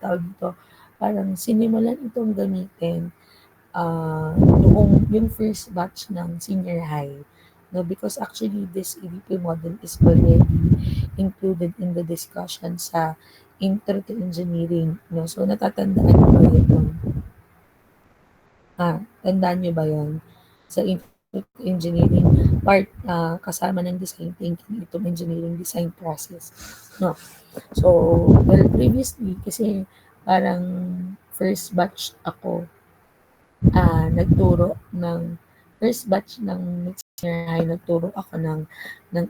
tawag dito, parang sinimulan itong gamitin noong yung first batch ng senior high. No, because actually this EDP model is already included in the discussion sa intro to engineering. No? So natatandaan niyo ba yun? Tandaan niyo ba yun? Sa intro to engineering part, kasama ng design thinking itong engineering design process. No? So, well, previously, kasi parang first batch ako nagturo ng first batch ng senior high, nagturo ako ng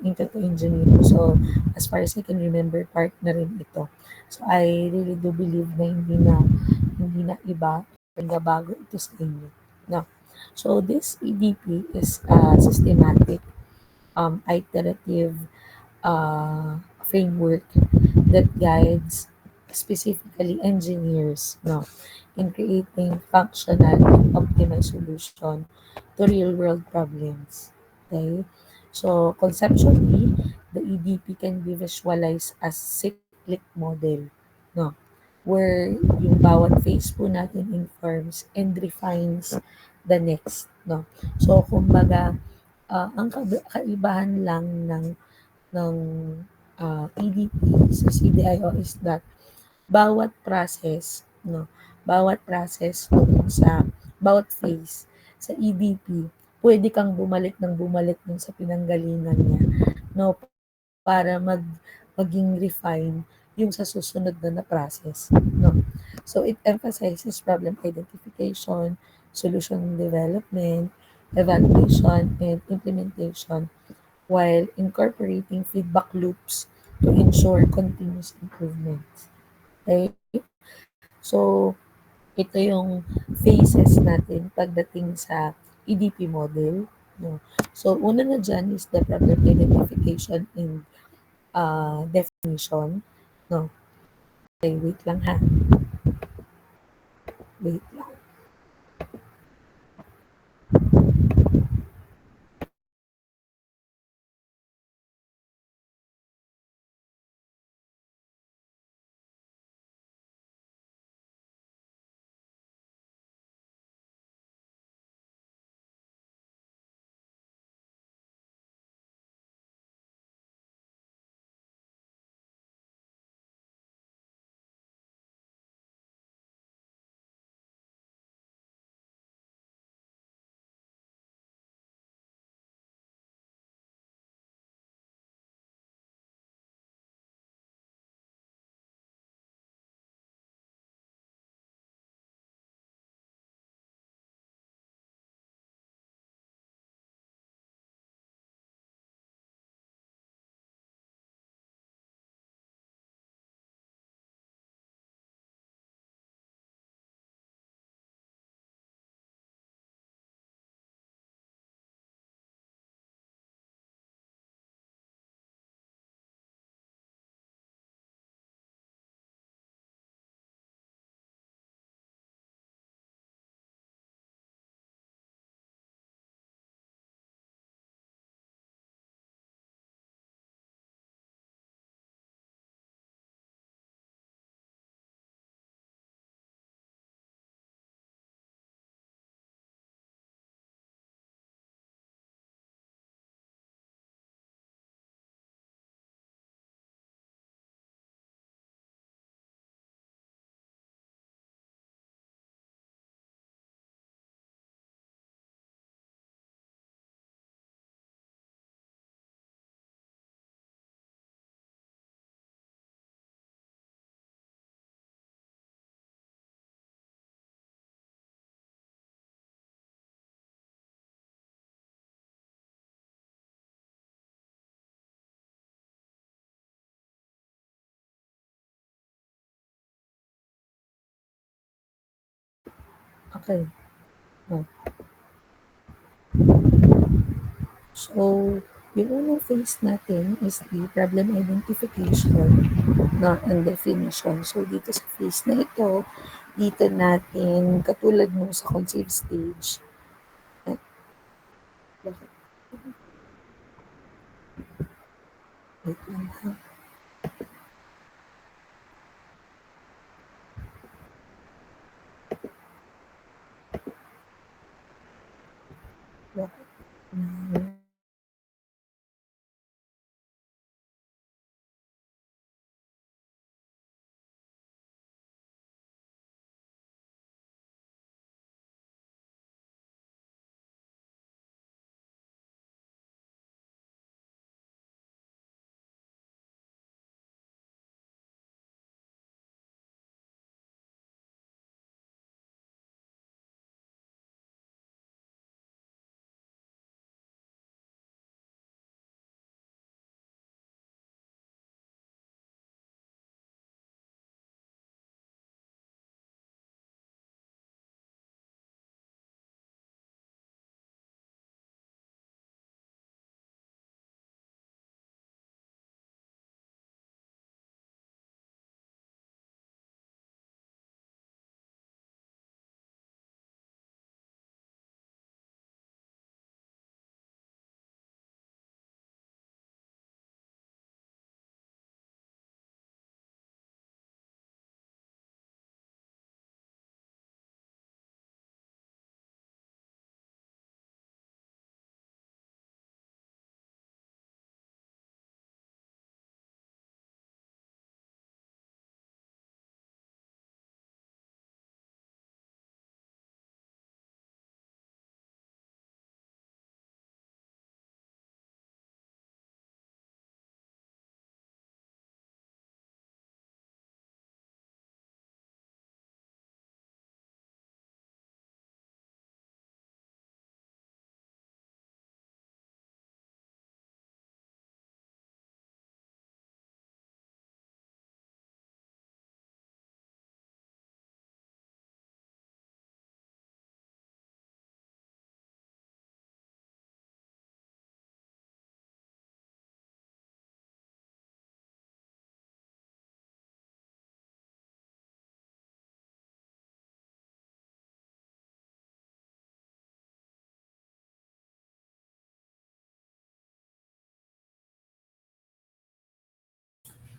intro to engineering. So, as far as I can remember, part na rin ito. So, I really do believe na hindi na iba, na bago ito sa inyo. No. So, this EDP is systematic, iterative framework that guides specifically engineers, no, in creating functional and optimized solution to real world problems. Okay? So conceptually, the EDP can be visualized as cyclic model, no, where yung bawat phase po natin informs and refines the next, no. So kumbaga, ang kaibahan lang ng EDP sa CDIO is that bawat process, no, bawat process tungkol sa bawat phase sa EDP, pwede kang bumalik dun sa pinanggalingan niya, no, para maging refine yung sa susunod na process, no. So it emphasizes problem identification, solution development, evaluation, and implementation while incorporating feedback loops to ensure continuous improvement. Okay? So, ito yung phases natin pagdating sa EDP model. No? So, una na dyan is the problem identification and definition. No? Okay, wait lang ha. Wait lang. Okay. Oh. So, yung unang phase natin is the problem identification, no, and definition. So, dito sa phase na ito, dito natin, katulad nung sa conceive stage, eh, bakit? Wait lang ha. Bakit?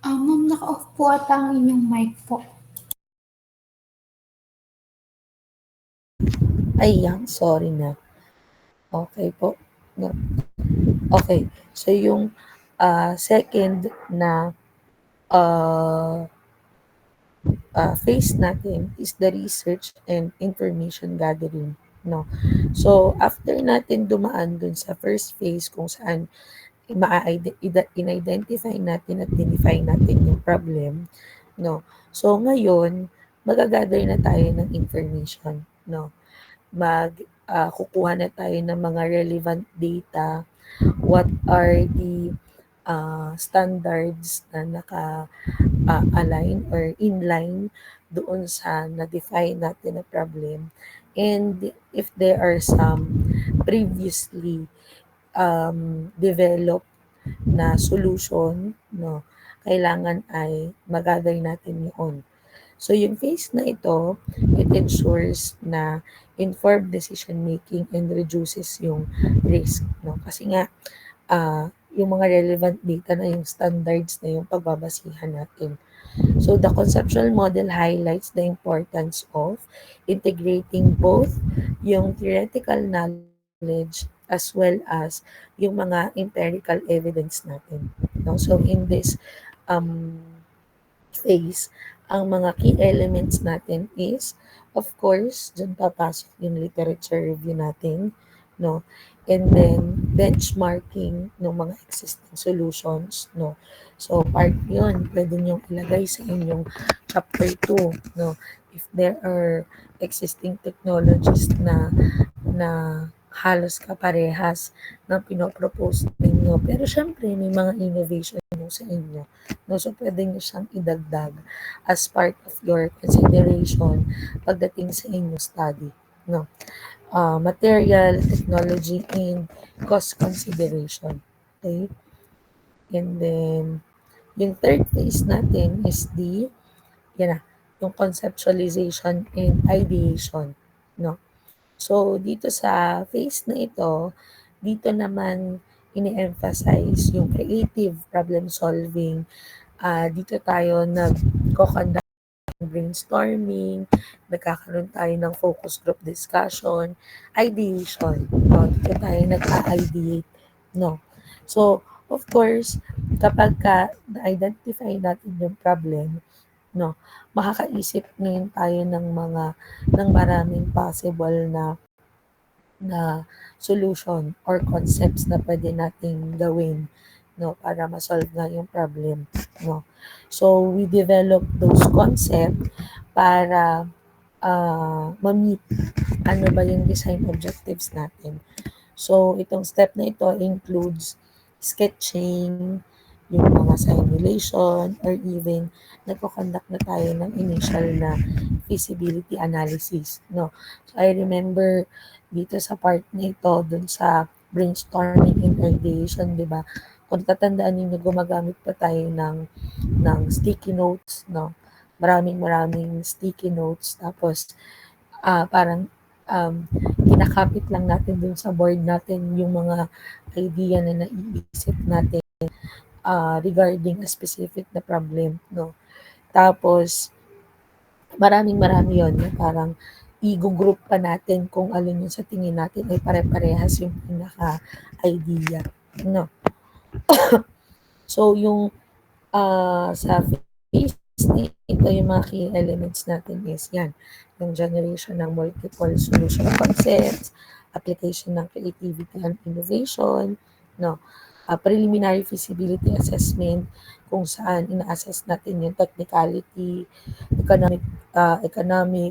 Ma'am, naka-off po ata ang inyong mic po. Ay, sorry na. Okay po. No. Okay. So, yung second na uh, phase natin is the research and information gathering. No. So, after natin dumaan dun sa first phase kung saan in-identify natin at identify natin yung problem, no. So, ngayon, magagather na tayo ng information, no. Kukuha na tayo ng mga relevant data, what are the standards na align or inline doon sa na-define natin na problem. And if there are some previously developed na solution, no, kailangan ay mag-gather natin yun. So, yung phase na ito, it ensures na informed decision making and reduces yung risk, no? Kasi nga, yung mga relevant data na yung standards na yung pagbabasihan natin. So, the conceptual model highlights the importance of integrating both yung theoretical knowledge as well as yung mga empirical evidence natin. No? So, in this um, phase, ang mga key elements natin is, of course, dyan papasok yung literature review natin, no? And then, benchmarking ng mga existing solutions, no? So, part yun, pwede niyong ilagay sa inyong chapter 2, no? If there are existing technologies na halos kaparehas ng pinopropose ninyo. Pero syempre, may mga innovation yung sa inyo. No? So, pwede nyo siyang idagdag as part of your consideration pagdating sa inyong study. No? Material, technology, and cost consideration. Okay? And then, yung third phase natin is yan na, yung conceptualization and ideation. No? So, dito sa phase na ito, dito naman ini-emphasize yung creative problem solving. Dito tayo nagko-conduct ng brainstorming, nagkakaroon tayo ng focus group discussion, ideation. No? Dito tayo nag-ideate. No? So, of course, kapag na-identify natin yung problem, no, makakaisip ngayon tayo ng maraming possible na solution or concepts na pwede nating gawin, no, para ma-solve nga yung problem, no. So we develop those concept para ma-meet ano ba yung design objectives natin. So itong step na ito includes sketching, yung mga simulation, or even nagko-conduct na tayo ng initial na feasibility analysis, no. So I remember dito sa part na ito, dun sa brainstorming and ideation, di ba? Kung tatandaan ninyo, gumagamit pa tayo ng sticky notes, no? Maraming sticky notes. Tapos, parang kinakapit lang natin dun sa board natin yung mga idea na naiisip natin regarding a specific na problem, no? Tapos, marami yon na parang i-group pa natin kung alin yung sa tingin natin ay pare-parehas yung pinaka-idea. No? So, yung sa phase ito yung mga key elements natin is yan. Yung generation ng multiple solution concepts, application ng creativity and innovation, no? Preliminary feasibility assessment, kung saan ina-assess natin yung technicality, economic,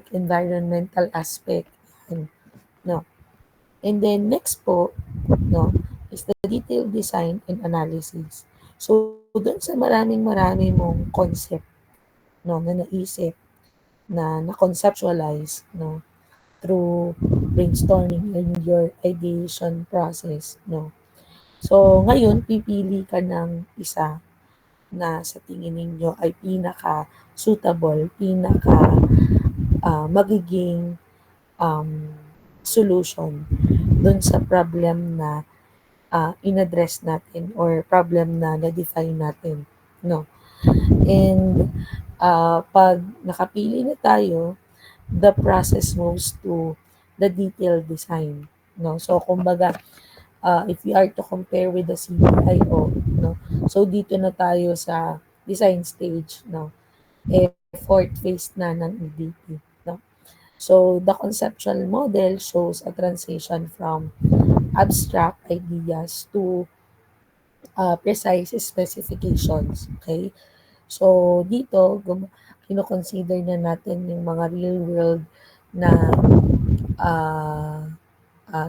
environmental aspect, no. And then next po, no, is the detailed design and analysis. So, doon sa maraming mong concept, no, na naisip, na conceptualize, no, through brainstorming and your ideation process, no. So, ngayon, pipili ka ng isa na sa tingin ninyo ay pinaka-suitable, magiging solution dun sa problem na in-address natin or problem na na-define natin. No? And pag nakapili na tayo, the process moves to the detailed design. No? So, kumbaga, if we are to compare with the CDIO, no? So, dito na tayo sa design stage, no? Fourth phase na ng EDP, no? So, the conceptual model shows a transition from abstract ideas to precise specifications. Okay? So, dito, kino-consider na natin yung mga real-world na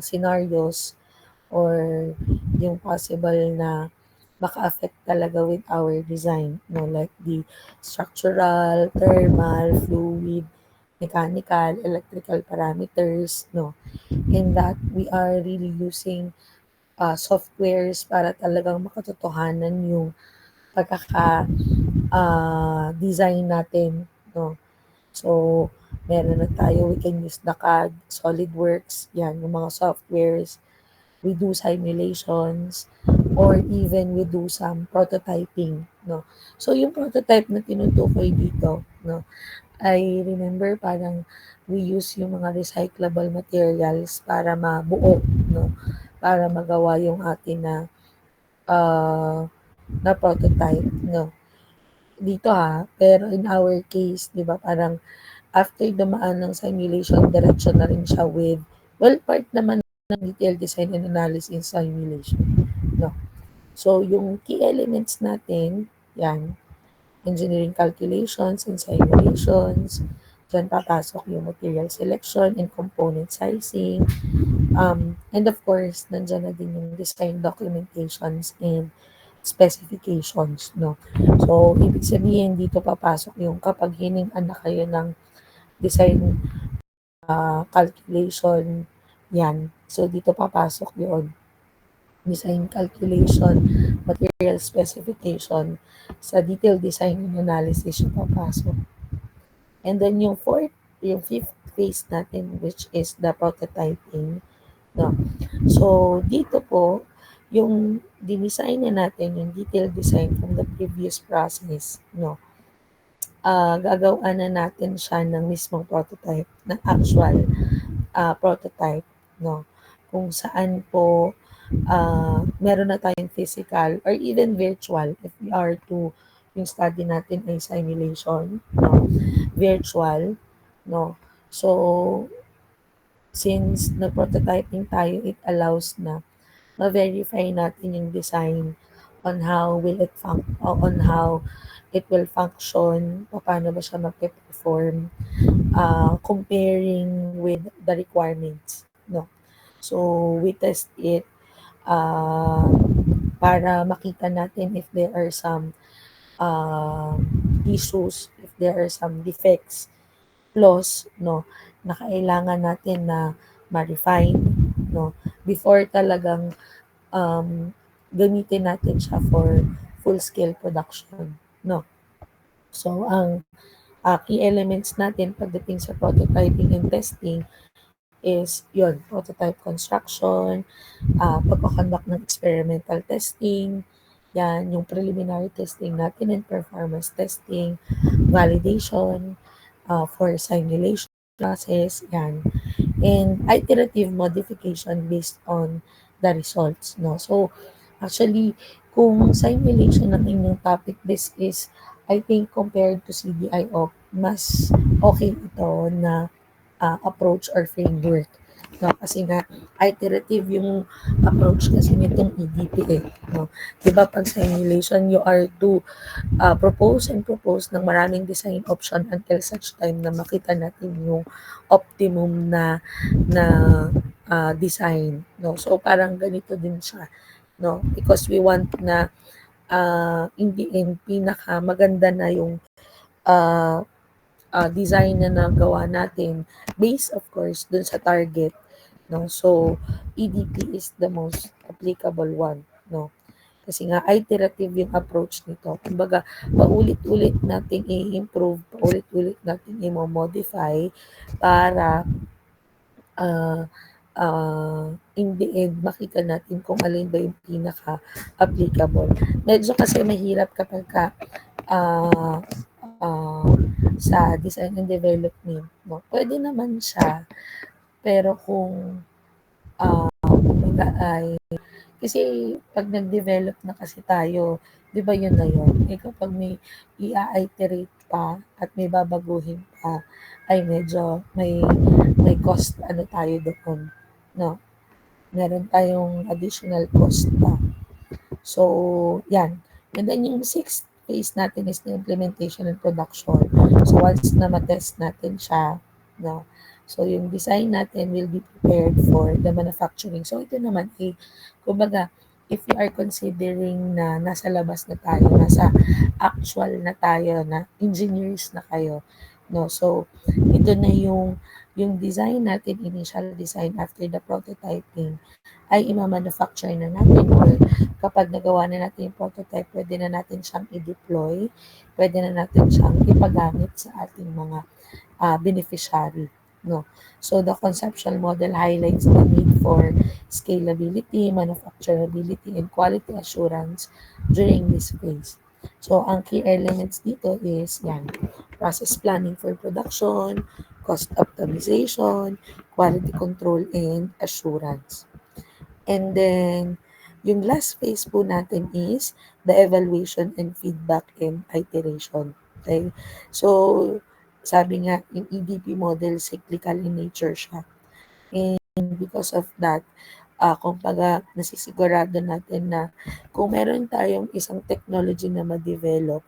scenarios or yung possible na maka-affect talaga with our design, no? Like the structural, thermal, fluid, mechanical, electrical parameters, no? In that we are really using softwares para talagang makatotohanan yung pagkaka-design natin, no? So, meron na tayo, we can use the CAD, SolidWorks, yan, yung mga softwares. We do simulations, or even we do some prototyping, no? So, yung prototype na tinutukoy dito, no? I remember parang we use yung mga recyclable materials para mabuo, no? Para magawa yung atin na prototype, no? Dito pero in our case, di ba, parang after dumaan ng simulation, diretso na rin siya with, well, part naman ng detailed design and analysis simulation, no? So, yung key elements natin, yan, engineering calculations and simulations. Diyan papasok yung material selection and component sizing. And of course, nandiyan na din yung design documentations and specifications, no? So, ibig sabihin dito papasok yung kapag hiningan na kayo ng design calculation, yan. So, dito papasok yun. Design calculation, material specification, sa detailed design and analysis yung papasok. And then yung fifth phase natin, which is the prototyping. No? So, dito po, yung dinesign na natin, yung detailed design from the previous process, no? Gagawa na natin siya ng mismong prototype, ng actual prototype, no? Kung saan po meron na tayong physical or even virtual if we are to yung study natin ay simulation, no? Virtual, no? So, since nag-prototyping tayo, it allows na ma-verify natin yung design on how will it on how it will function, paano ba siya mag-perform, comparing with the requirements, no? So, we test it uh, para makita natin if there are some uh, issues, if there are some defects, flaws, no, na kailangan natin na ma-refine, no, before talagang gamitin natin siya for full-scale production, no. So, ang key elements natin pagdating sa prototyping and testing is yun, prototype construction, pagkakandak ng experimental testing, yan, yung preliminary testing natin and performance testing, validation, for simulation process, yan, and iterative modification based on the results, no? So, actually, kung simulation ng inyong topic, this is, I think, compared to CDIO, mas okay ito na approach or framework. No, kasi nga, iterative yung approach kasi nitong EDP eh. No? Diba pag simulation, you are to propose ng maraming design option until such time na makita natin yung optimum na design, no? So parang ganito din siya, no? Because we want na in the end pinaka maganda na yung uh, design na nagawa natin based of course dun sa target, no? So EDP is the most applicable one, no? Kasi nga iterative yung approach nito. Kumbaga, paulit-ulit nating i-improve, paulit-ulit nating i-modify para uh, in the end, makita natin kung alin ba yung pinaka-applicable. Medyo kasi mahirap kapag ka uh, uh, sa design and development. No? Pwede naman siya, pero kung kumbaga ay kasi pag nag-develop na kasi tayo, 'di ba yun na yun? Eh kapag may i-iterate pa at may babaguhin pa, ay medyo may cost ano tayo doon, no? Meron tayong additional cost pa. So, yan. And then yung sixth phase natin is the implementation and production. So, once na matest natin siya, no? So, yung design natin will be prepared for the manufacturing. So, ito naman, kumbaga, if you are considering na nasa labas na tayo, nasa actual na tayo, na engineers na kayo, no? So, ito na yung design natin, initial design after the prototyping, ay ima-manufacture na natin or kapag nagawa na natin yung prototype, pwede na natin siyang i-deploy, pwede na natin siyang ipagamit sa ating mga beneficiary. No? So the conceptual model highlights the need for scalability, manufacturability, and quality assurance during this phase. So ang key elements dito is yan, process planning for production, cost optimization, quality control, and assurance. And then, yung last phase po natin is the evaluation and feedback and iteration. Okay? So, sabi nga, yung EDP model, cyclical in nature siya. And because of that, kumbaga, nasisigurado natin na kung meron tayong isang technology na ma-develop,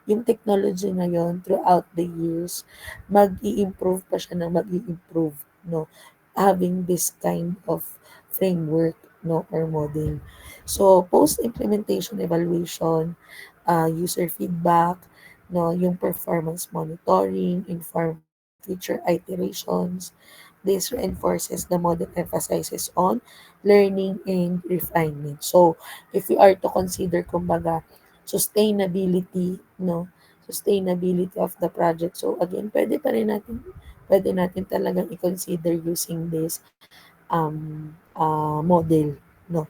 yung technology na yon throughout the years, mag-i-improve pa siya na mag-i-improve, no? Having this kind of framework no, or modeling. So, post-implementation evaluation, user feedback, no, yung performance monitoring, inform future iterations. This reinforces the model emphasizes on learning and refinement. So, if we are to consider, kumbaga, sustainability, no, sustainability of the project. So, again, pwede natin talagang i-consider using this model, no.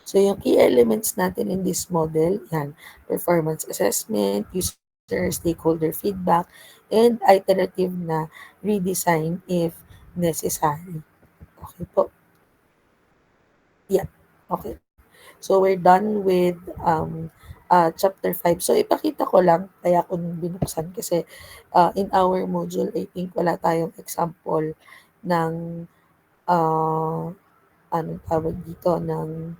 So, yung key elements natin in this model, yan, performance assessment, user stakeholder feedback, and iterative na redesign if necessary. Okay po. Yeah. Okay. So, we're done with chapter 5. So, ipakita ko lang, kaya ko binuksan kasi in our module, I think wala tayong example ng anong tawag dito, ng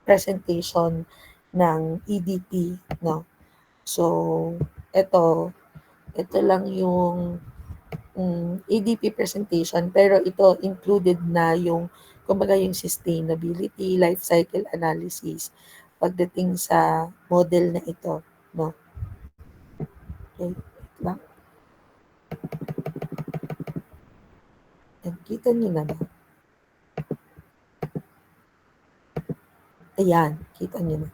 presentation ng EDP, no? So, ito, ito lang yung EDP presentation, pero ito included na yung, kumbaga yung sustainability, life cycle analysis, pagdating sa model na ito, no? Okay, wait lang. Yan, kita nyo na ba? Ayan, kita nyo na.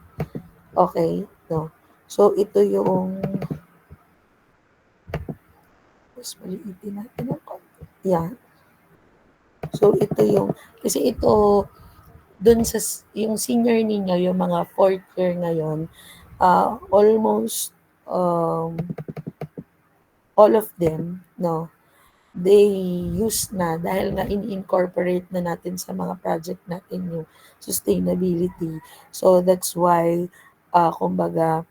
Okay, no? So, ito yung, mas maliitin natin ang konti. Yan. So, ito yung, kasi ito, dun sa, yung senior ninyo, yung mga fourth year ngayon, almost, all of them, no, they use na dahil nga in-incorporate na natin sa mga project natin yung sustainability. So, that's why, kumbaga,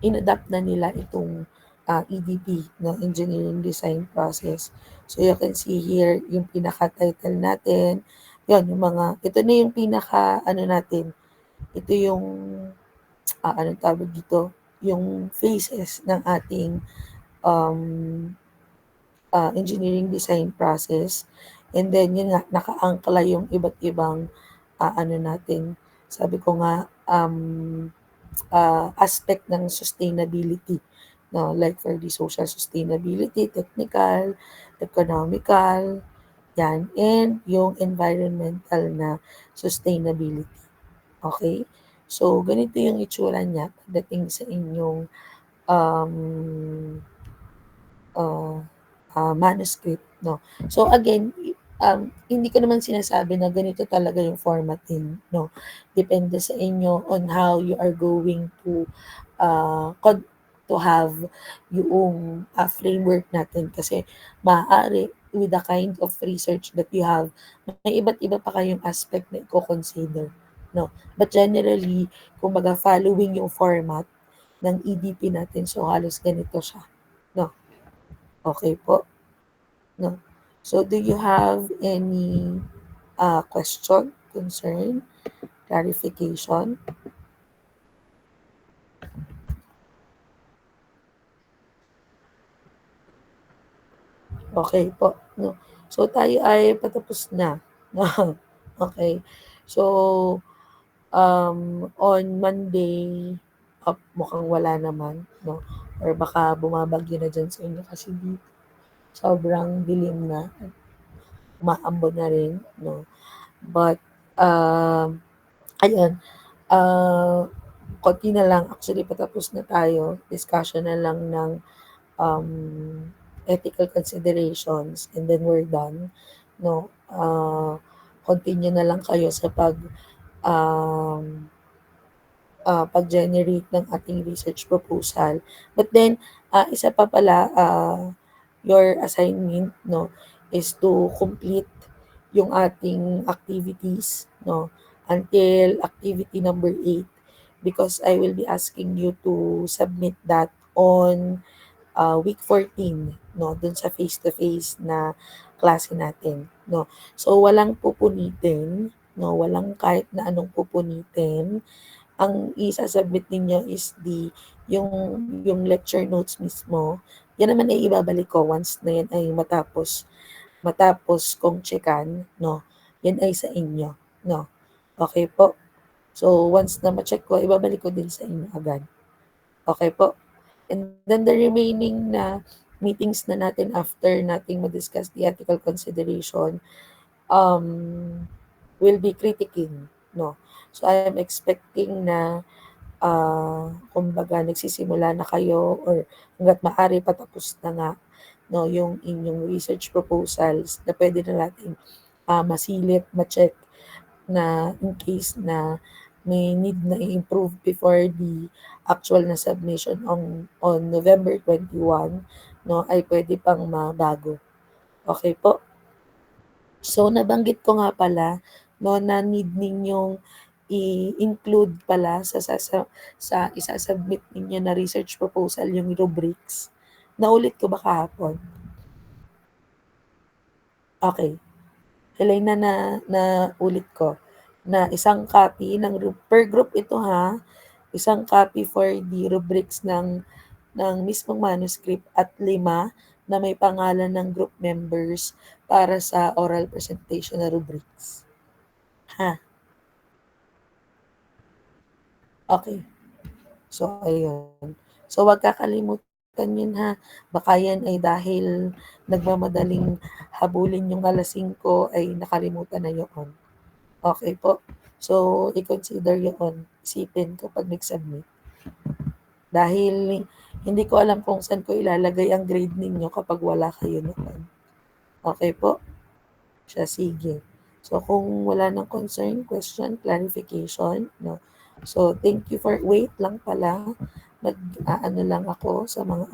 in-adapt na nila itong EDP, no, Engineering Design Process. So, you can see here yung pinaka-title natin. Yun, yung mga, ito na yung pinaka, ano natin, ito yung, anong tawag dito, yung phases ng ating engineering design process. And then, yun nga, naka-angkla yung iba't ibang, ano natin, sabi ko nga, aspect ng sustainability, no, like for the social sustainability, technical, economical, yan, and yung environmental na sustainability. Okay? So, ganito yung itsura niya pagdating sa inyong um, manuscript, no. So again, hindi ko naman sinasabi na ganito talaga yung formatting, no. Depende sa inyo on how you are going to to have yung framework natin kasi maaari with the kind of research that you have, may iba't iba pa kayong aspect na i-consider, no. But generally, kumbaga following yung format ng EDP natin, so halos ganito siya, no. Okay po. No. So, do you have any question, concern, clarification? Okay po. No. So, tayo ay patapos na. No. Okay. So, on Monday, mukhang wala naman, no? Or baka bumabagyo na dyan sa inyo kasi dito sobrang dilim na, umaambon na rin, no? But, ayun, konti na lang, actually patapos na tayo, discussion na lang ng um, ethical considerations and then we're done, no. Continue na lang kayo sa um, pag-generate ng ating research proposal. But then, isa pa pala, your assignment, no, is to complete yung ating activities, no, until activity number 8 because I will be asking you to submit that on week 14, no, dun sa face-to-face na klase natin, no. So, walang pupunitin, no, walang kahit na anong pupunitin. Ang isa-submit ninyo is yung lecture notes mismo, yan naman ay ibabalik ko once na yan ay matapos kong checkan, no? Yan ay sa inyo, no? Okay po. So, once na ma-check ko, ibabalik ko din sa inyo agad. Okay po. And then the remaining na meetings na natin after nating ma-discuss the ethical consideration, will be critiquing, no? So, I am expecting na kumbaga nagsisimula na kayo or hangga't maaari patapos na nga, no, yung inyong research proposals na pwede na natin masilip, ma-check na in case na may need na i-improve before the actual na submission on November 21, no, ay pwede pang mabago. Okay po? So, nabanggit ko nga pala, no, na need ninyong i-include pala sa isasubmit ninyo na research proposal yung rubrics. Naulit ko ba kahapon? Okay. Helena, na ulit ko na isang copy per group ito ha, isang copy for the rubrics ng mismong manuscript at 5 na may pangalan ng group members para sa oral presentation na rubrics. Ha? Okay. So, ayun. So, wag kakalimutan yun ha. Baka yan ay dahil nagmamadaling habulin yung alas 5 ay nakalimutan na yun. Okay po. So, i-consider yun. Isipin ko pag nag-submit. Dahil hindi ko alam kung saan ko ilalagay ang grade ninyo kapag wala kayo noon. Okay po? Siya, sige. So, kung wala ng concern, question, clarification, no? So, thank you for, wait lang pala, nag-aano lang ako sa mga